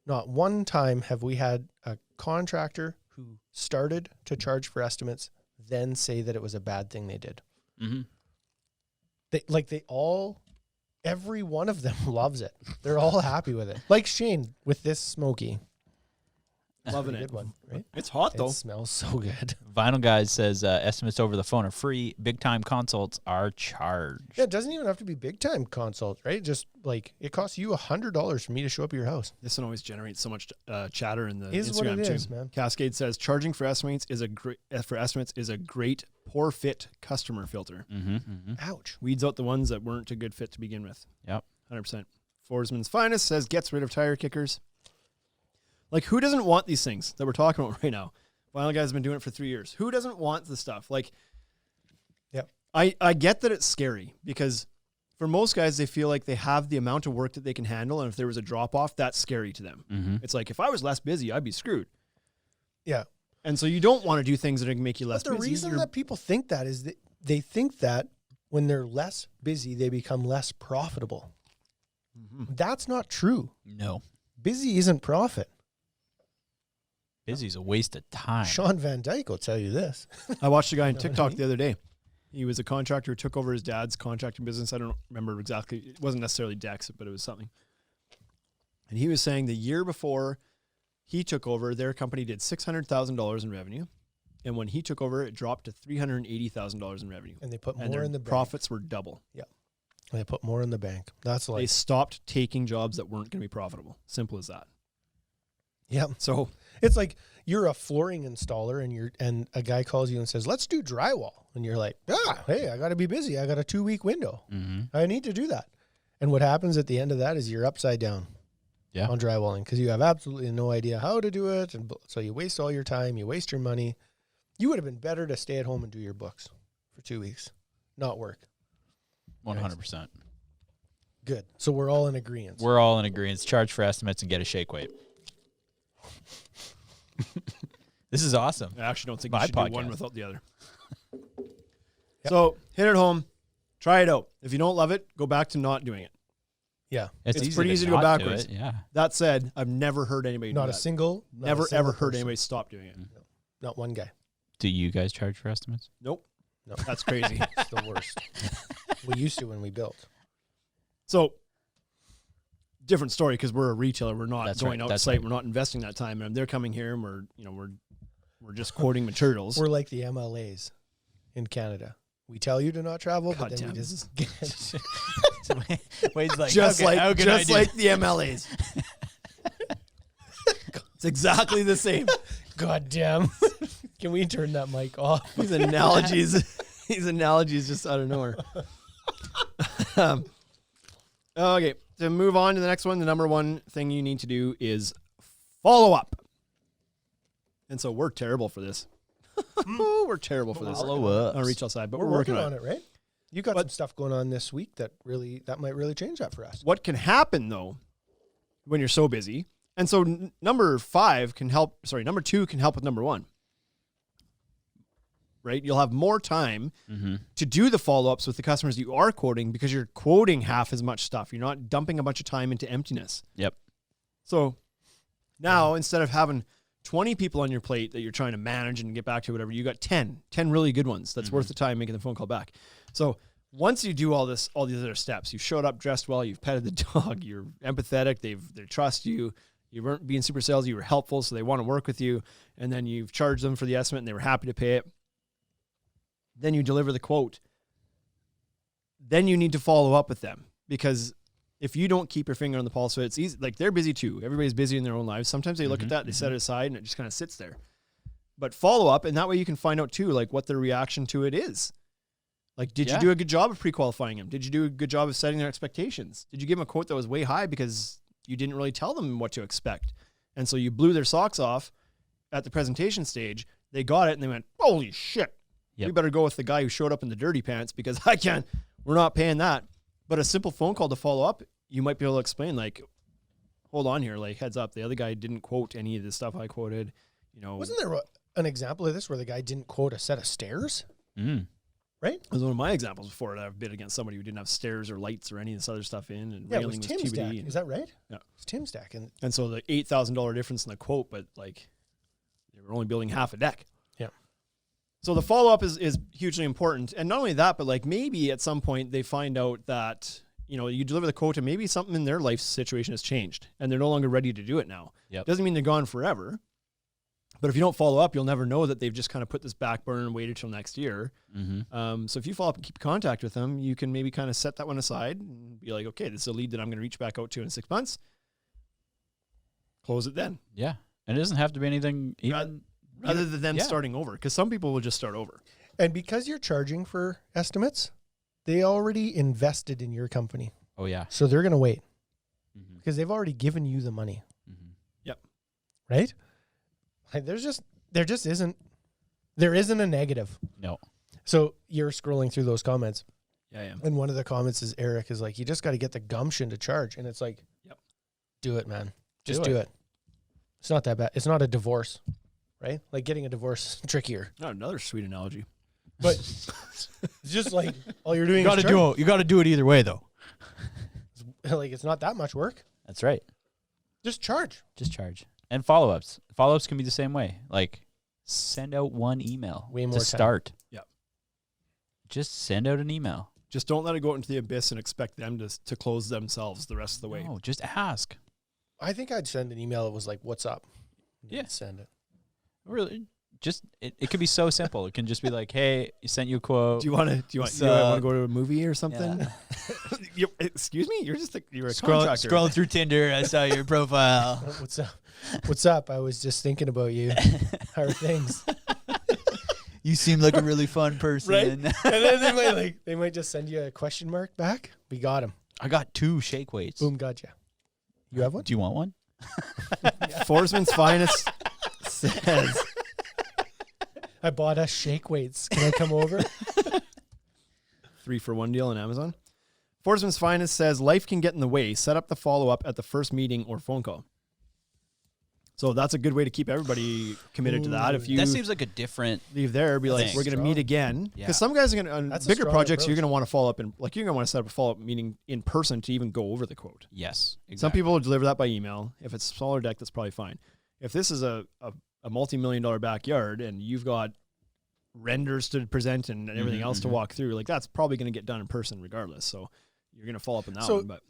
not one time have we had a contractor who started to charge for estimates, then say that it was a bad thing they did. Mm-hmm. Every one of them loves it. They're all happy with it. Like Shane with this smoky. loving Pretty it. good one, right? It's hot though. It smells so good. Vinyl Guys says estimates over the phone are free. Big time consults are charged. Yeah, it doesn't even have to be big time consult, right? Just like it costs you $100 for me to show up at your house. This one always generates so much chatter in the Is what Instagram it too. is, man. Cascade says charging for estimates is a great poor fit customer filter. Mm-hmm, mm-hmm. Ouch. Weeds out the ones that weren't a good fit to begin with. Yep. 100%. Forsman's Finest says gets rid of tire kickers. Like, who doesn't want these things that we're talking about right now? Vinyl Guy's been doing it for 3 years. Who doesn't want the stuff? Like, Yep. I get that it's scary because for most guys, they feel like they have the amount of work that they can handle. And if there was a drop off, that's scary to them. Mm-hmm. It's like, if I was less busy, I'd be screwed. Yeah. And so you don't want to do things that are going to make you less But the busy. reason that people think that is that they think that when they're less busy, they become less profitable. Mhm. That's not true. No. Busy isn't profit. Busy's a waste of time. Sean Van Dyke will tell you this. I watched a guy on know what I TikTok mean? the other day. He was a contractor who took over his dad's contracting business. I don't remember exactly. It wasn't necessarily Dex, but it was something. And he was saying the year before he took over, their company did $600,000 in revenue. And when he took over, it dropped to $380,000 in revenue. And they put And more their in the bank. profits were double. They put more in the bank. That's They like, stopped taking jobs that weren't going to be profitable. Simple as that. yeah. So It's like you're a flooring installer and a guy calls you and says, let's do drywall. And you're like, hey, I got to be busy. I got a 2-week window. Mm-hmm. I need to do that. And what happens at the end of that is you're upside down on drywalling because you have absolutely no idea how to do it. And so you waste all your time. You waste your money. You would have been better to stay at home and do your books for 2 weeks, not work. 100%. Good. So we're all in agreement. We're all in agreement. Charge for estimates and get a shake weight. This is awesome. I actually don't think My you should do one podcast. without the other. So hit it home. Try it out. If you don't love it, go back to not doing it. Yeah. It's pretty easy to go not do backwards. it, Yeah. That said, I've never heard anybody Not do a that. single. Never ever heard anybody stop doing it. Not one guy. Do you guys charge for estimates? Nope. No. That's crazy. It's the worst. We used to when we built. So different story because we're a retailer. We're not That's going right. out That's site. right. We're not investing that time. And they're coming here and we're just quoting materials. We're like the MLAs in Canada. We tell you to not travel, God but then damn. we just get Wade's like, just okay, how like can I just do- like the MLAs. It's exactly the same. God damn. Can we turn that mic off? These analogies just out of nowhere. Okay, to move on to the next one, the number one thing you need to do is follow up. And so we're terrible for this. We're terrible for this Follow up. on retail side, but We're we're working working on on it, right? You got some stuff going on this week that might really change that for us. What can happen though when you're so busy? And so number 2 can help with number 1. Right? You'll have more time Mm-hmm. to do the follow-ups with the customers you are quoting because you're quoting half as much stuff. You're not dumping a bunch of time into emptiness. Yep. So now instead of having 20 people on your plate that you're trying to manage and get back to whatever, you got 10 really good ones. That's worth the time making the phone call back. So once you do all these other steps, you showed up dressed well, you've petted the dog, you're empathetic, they trust you, You weren't being super salesy. You were helpful, so they want to work with you. And then you've charged them for the estimate, and they were happy to pay it. Then you deliver the quote. Then you need to follow up with them, because if you don't keep your finger on the pulse, so it's easy. Like, they're busy too. Everybody's busy in their own lives. Sometimes they look at that, they set it aside, and it just kind of sits there. But follow up, and that way you can find out too, like, what their reaction to it is. Like, did you do a good job of pre-qualifying them? Did you do a good job of setting their expectations? Did you give them a quote that was way high because you didn't really tell them what to expect? And so you blew their socks off at the presentation stage. They got it and they went, holy shit. Yep. We better go with the guy who showed up in the dirty pants, because we're not paying that. But a simple phone call to follow up, you might be able to explain, like, hold on here, like, heads up, the other guy didn't quote any of the stuff I quoted. You know, Wasn't there an example of this where the guy didn't quote a set of stairs? Right? It was one of my examples before that I've bid against somebody who didn't have stairs or lights or any of this other stuff in, and Yeah, it railing was was Tim's TBD. deck. And, Is that right? Yeah. It's Tim's deck. and so the $8,000 difference in the quote, but like, they were only building half a deck. Yeah. So the follow-up is hugely important. And not only that, but like, maybe at some point they find out that, you know, you deliver the quote and maybe something in their life situation has changed and they're no longer ready to do it now. Yep. Doesn't mean they're gone forever. But if you don't follow up, you'll never know that they've just kind of put this back burner and waited till next year. So if you follow up and keep contact with them, you can maybe kind of set that one aside and be like, okay, this is a lead that I'm going to reach back out to in 6 months. Close it then. Yeah. And it doesn't have to be anything even Rather than them starting over, because some people will just start over. And because you're charging for estimates, they already invested in your company. Oh, yeah. So they're going to wait because they've already given you the money. Yep. Right? Like, there isn't a negative. No. So you're scrolling through those comments. Yeah. And one of the comments is Eric is like, you just got to get the gumption to charge. And it's like, do it, man. Just do it. It's not that bad. It's not a divorce, right? Like, getting a divorce is trickier. Not another sweet analogy. But it's just like, all you're doing You got to do it either way, though. like, it's not that much work. That's right. Just charge. Just charge. And follow-ups. Follow-ups can be the same way. Like, send out one email Way more to time. start. Yep. Just send out an email. Just don't let it go into the abyss and expect them to close themselves the rest of the way. No, just ask. I think I'd send an email that was like, what's up? Yeah. Send it. Really, just it could be so simple. It can just be like, hey, you sent you a quote. Do you want to go to a movie or something? Yeah. Excuse me? You're a Scrolling contractor. through Tinder, I saw your profile. What's up? What's up? I was just thinking about you. How are things? You seem like a really fun person. Right? And then they might just send you a question mark back. We got him. I got 2 shake weights. Boom, gotcha. You have one? Do you want one? Forsman's Finest says, I bought us shake weights. Can I come over? 3-for-1 deal on Amazon. Forsman's Finest says, life can get in the way. Set up the follow-up at the first meeting or phone call. So that's a good way to keep everybody committed to that. If you That seems like a different. leave there, be like, Thanks. we're going to meet again. Because Yeah. some guys are going to, on That's a bigger strong projects, you're approach. going to want to follow up and you're going to want to set up a follow-up meeting in person to even go over the quote. Yes. Exactly. Some people will deliver that by email. If it's a smaller deck, that's probably fine. If this is a multi-million-dollar backyard and you've got renders to present and everything else to walk through, like, that's probably going to get done in person regardless. So you're going to follow up on that So- one. But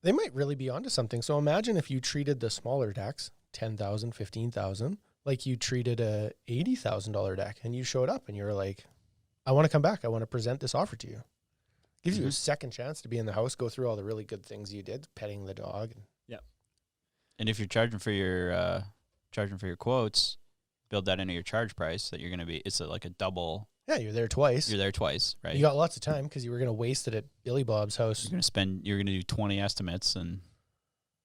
They might really be onto something. So imagine if you treated the smaller decks, 10,000, 15,000, like you treated a $80,000 deck, and you showed up and you were like, I want to come back. I want to present this offer to you. Gives you a second chance to be in the house, go through all the really good things you did, petting the dog. And if you're charging for your quotes, build that into your charge price. That you're going to be. It's like a double. Yeah, you're there twice. You're there twice, right? You got lots of time because you were going to waste it at Billy Bob's house. You're going to do 20 estimates, and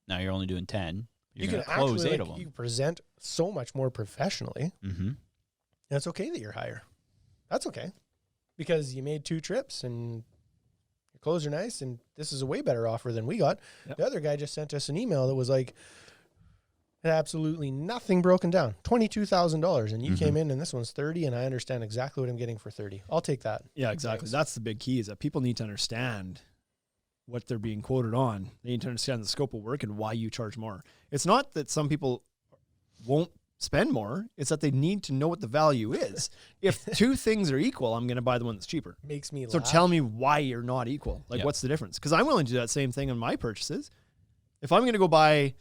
now you're only doing 10. You're You going can to close actually 8 of them. you present so much more professionally. Mm-hmm. And it's okay that you're higher. That's okay. Because you made 2 trips and your clothes are nice and this is a way better offer than we got. Yep. The other guy just sent us an email that was like, had absolutely nothing broken down. $22,000 and you came in and this one's 30 and I understand exactly what I'm getting for 30. I'll take that. yeah, exactly. Thanks. That's the big key, is that people need to understand what they're being quoted on. They need to understand the scope of work and why you charge more. It's not that some people won't spend more. It's that they need to know what the value is. If 2 things are equal, I'm going to buy the one that's cheaper. Makes me So laugh. tell me why you're not equal. Like, Yep. what's the difference? Because I'm willing to do that same thing on my purchases. If I'm going to go buy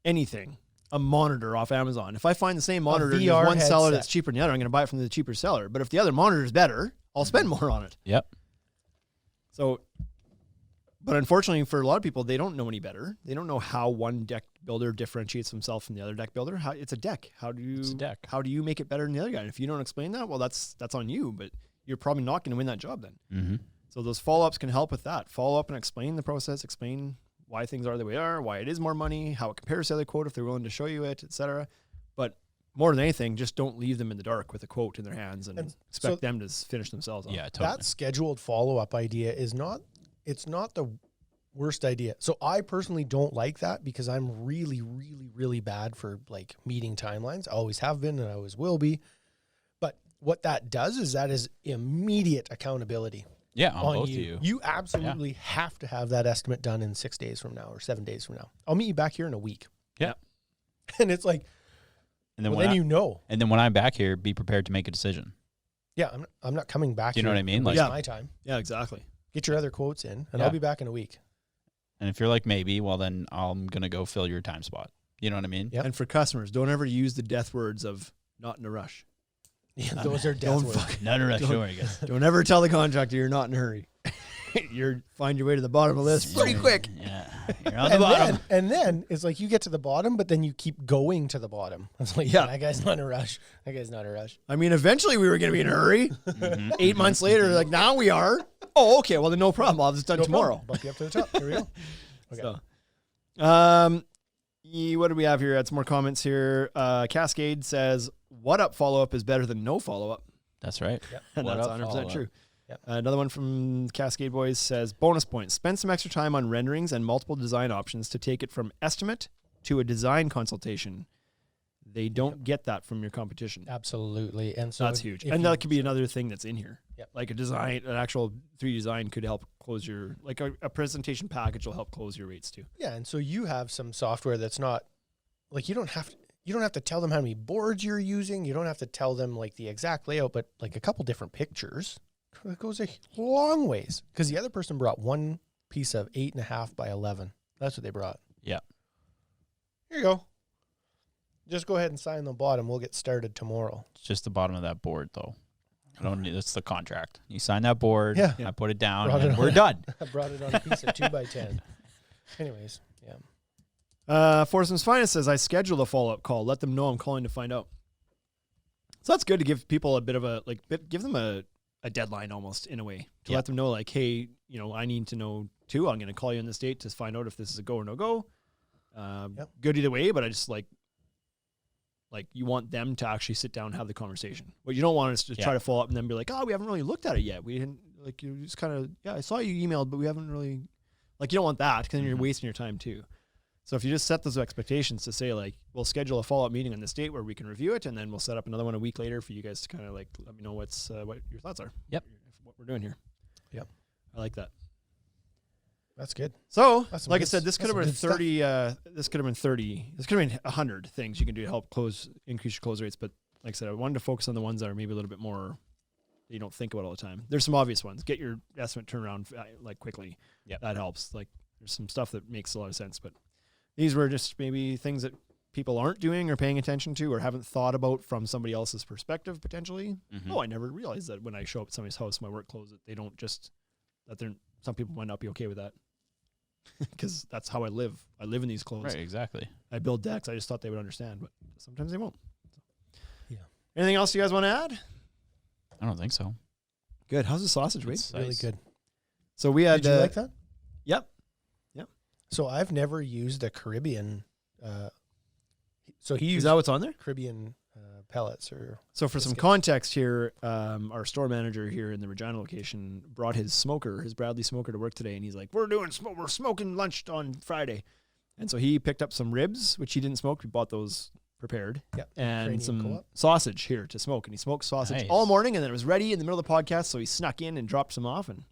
anything, a monitor off Amazon. If I find the same monitor and there's VR one seller headset. that's cheaper than the other, I'm going to buy it from the cheaper seller. But if the other monitor is better, I'll spend more on it. Yep. So, but unfortunately for a lot of people, they don't know any better. They don't know how one deck builder differentiates himself from the other deck builder. How it's a deck. How do you It's a deck. How do you make it better than the other guy? And if you don't explain that, well, that's on you. But you're probably not going to win that job then. Mm-hmm. So those follow-ups can help with that. Follow up and explain the process. Explain why things are the way they are. Why it is more money. How it compares to the other quote if they're willing to show you it, etc. But more than anything, just don't leave them in the dark with a quote in their hands and expect them to finish themselves off. Yeah, totally. That scheduled follow-up idea is not the worst idea. So I personally don't like that because I'm really, really, really bad for like meeting timelines. I always have been and I always will be. But what that does is that is immediate accountability Yeah, on both you. of you. You absolutely have to have that estimate done in 6 days from now or 7 days from now. I'll meet you back here in a week. Yeah. And it's like, And then well, when then I, you know. and then when I'm back here, be prepared to make a decision. Yeah, I'm not coming back. Do you know here what I mean? and Like- waste Yeah. my time. Yeah, exactly. Get your other quotes in, and Yeah. I'll be back in a week. And if you're like maybe, well then I'm gonna go fill your time spot. You know what I mean? Yep. And for customers, don't ever use the death words of not in a rush. Yeah, those are death Don't words. fuck- Not a rush. Don't- Don't worry, guys. Don't ever tell the contractor you're not in a hurry. You're find your way to the bottom of the list pretty quick. Yeah, you're on the bottom. And then it's like you get to the bottom, but then you keep going to the bottom. It's like, Yeah. that guy's not in a rush. That guy's not in a rush. I mean, eventually we were going to be in a hurry. 8 months later, like now we are. Oh, okay. Well, then no problem. I'll have this done No tomorrow. problem. Bump you up to the top. Here we go. Okay. So, what do we have here? Add some more comments here. Cascade says, "What up follow up is better than no follow up," That's right. Yep. and What that's up 100% follow-up? true. Yep. Another one from Cascade Boys says, "Bonus points. Spend some extra time on renderings and multiple design options to take it from estimate to a design consultation. They don't get that from your competition." Absolutely. And so That's huge. if And you- that could be another thing that's in here. Yep. Like a design, an actual 3D design could help close your, like a presentation package will help close your rates too. Yeah, and so you have some software that's not like you don't have to tell them how many boards you're using. You don't have to tell them like the exact layout, but like a couple different pictures. It goes a long ways because the other person brought one piece of 8.5 by 11. That's what they brought. Yeah. Here you go. Just go ahead and sign the bottom. We'll get started tomorrow. It's just the bottom of that board, though. I don't need. That's the contract. You sign that board. Yeah. I put it down, Brought and it we're on. done. I brought it on a piece of 2 by 10. Anyways, yeah. Forsman's Finest says, "I scheduled a follow-up call. Let them know I'm calling to find out." So that's good to give people a bit of a, give them a deadline almost in a way to Yeah. let them know like, hey, I need to know too. I'm going to call you in this date to find out if this is a go or no go. Yep. Good either way, but I just like you want them to actually sit down and have the conversation. What you don't want is to try to follow up and then be like, oh, we haven't really looked at it yet. We didn't you just kind of, I saw you emailed, but we haven't really, you don't want that because then you're wasting your time too. So if you just set those expectations to say like, we'll schedule a follow-up meeting on this date where we can review it, and then we'll set up another one a week later for you guys to kind of like let me know what your thoughts are. Yep. What we're doing here. Yep. I like that. That's good. So, That's some like I good- said, this could have that's been some good 30. This could have been 30. This could have been 100 things you can do to help increase your close rates. But like I said, I wanted to focus on the ones that are maybe a little bit more that you don't think about all the time. There's some obvious ones. Get your estimate turned around like quickly. Yep. That helps. Like there's some stuff that makes a lot of sense, but these were just maybe things that people aren't doing or paying attention to or haven't thought about from somebody else's perspective potentially. Mhm. Oh, I never realized that when I show up at somebody's house, my work clothes, that they don't just some people might not be okay with that. Because that's how I live. I live in these clothes. Right. Exactly. I build decks. I just thought they would understand, but sometimes they won't. Yeah. Anything else you guys want to add? I don't think so. Good. How's the sausage, Wade? It's Really nice. good. So we had. Did you like that? Yep. So I've never used a Caribbean. So he Is used that what's on there? Caribbean pellets or So for some Biscuits. context here, our store manager here in the Regina location brought his Bradley smoker to work today, and he's like, we're smoking lunch on Friday. And so he picked up some ribs, which he didn't smoke. We bought those prepared. Yep. And Ukrainian some co-op. sausage here to smoke. And he smoked sausage Nice. all morning, and then it was ready in the middle of the podcast, so he snuck in and dropped some off, and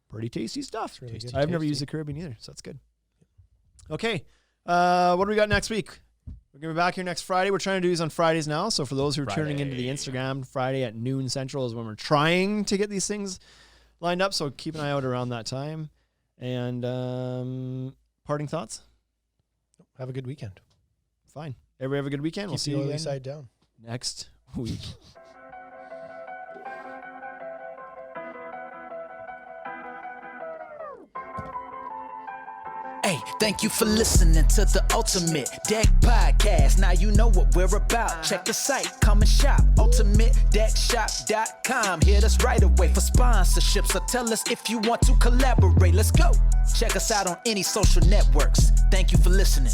pretty tasty stuff. It's really good. I've never used the Caribbean either, so that's good. Okay. What do we got next week? We're going to be back here next Friday. We're trying to do these on Fridays now. So for those who are tuning into the Instagram, Friday at noon Central is when we're trying to get these things lined up. So keep an eye out around that time. And parting thoughts? Have a good weekend. fine. Everybody have a good weekend. We'll Keep see the you oily again side down. next week. Hey, thank you for listening to the Ultimate Deck Podcast. Now you know what we're about. Check the site, come and shop. UltimateDeckShop.com. Hit us right away for sponsorships or tell us if you want to collaborate. Let's go. Check us out on any social networks. Thank you for listening.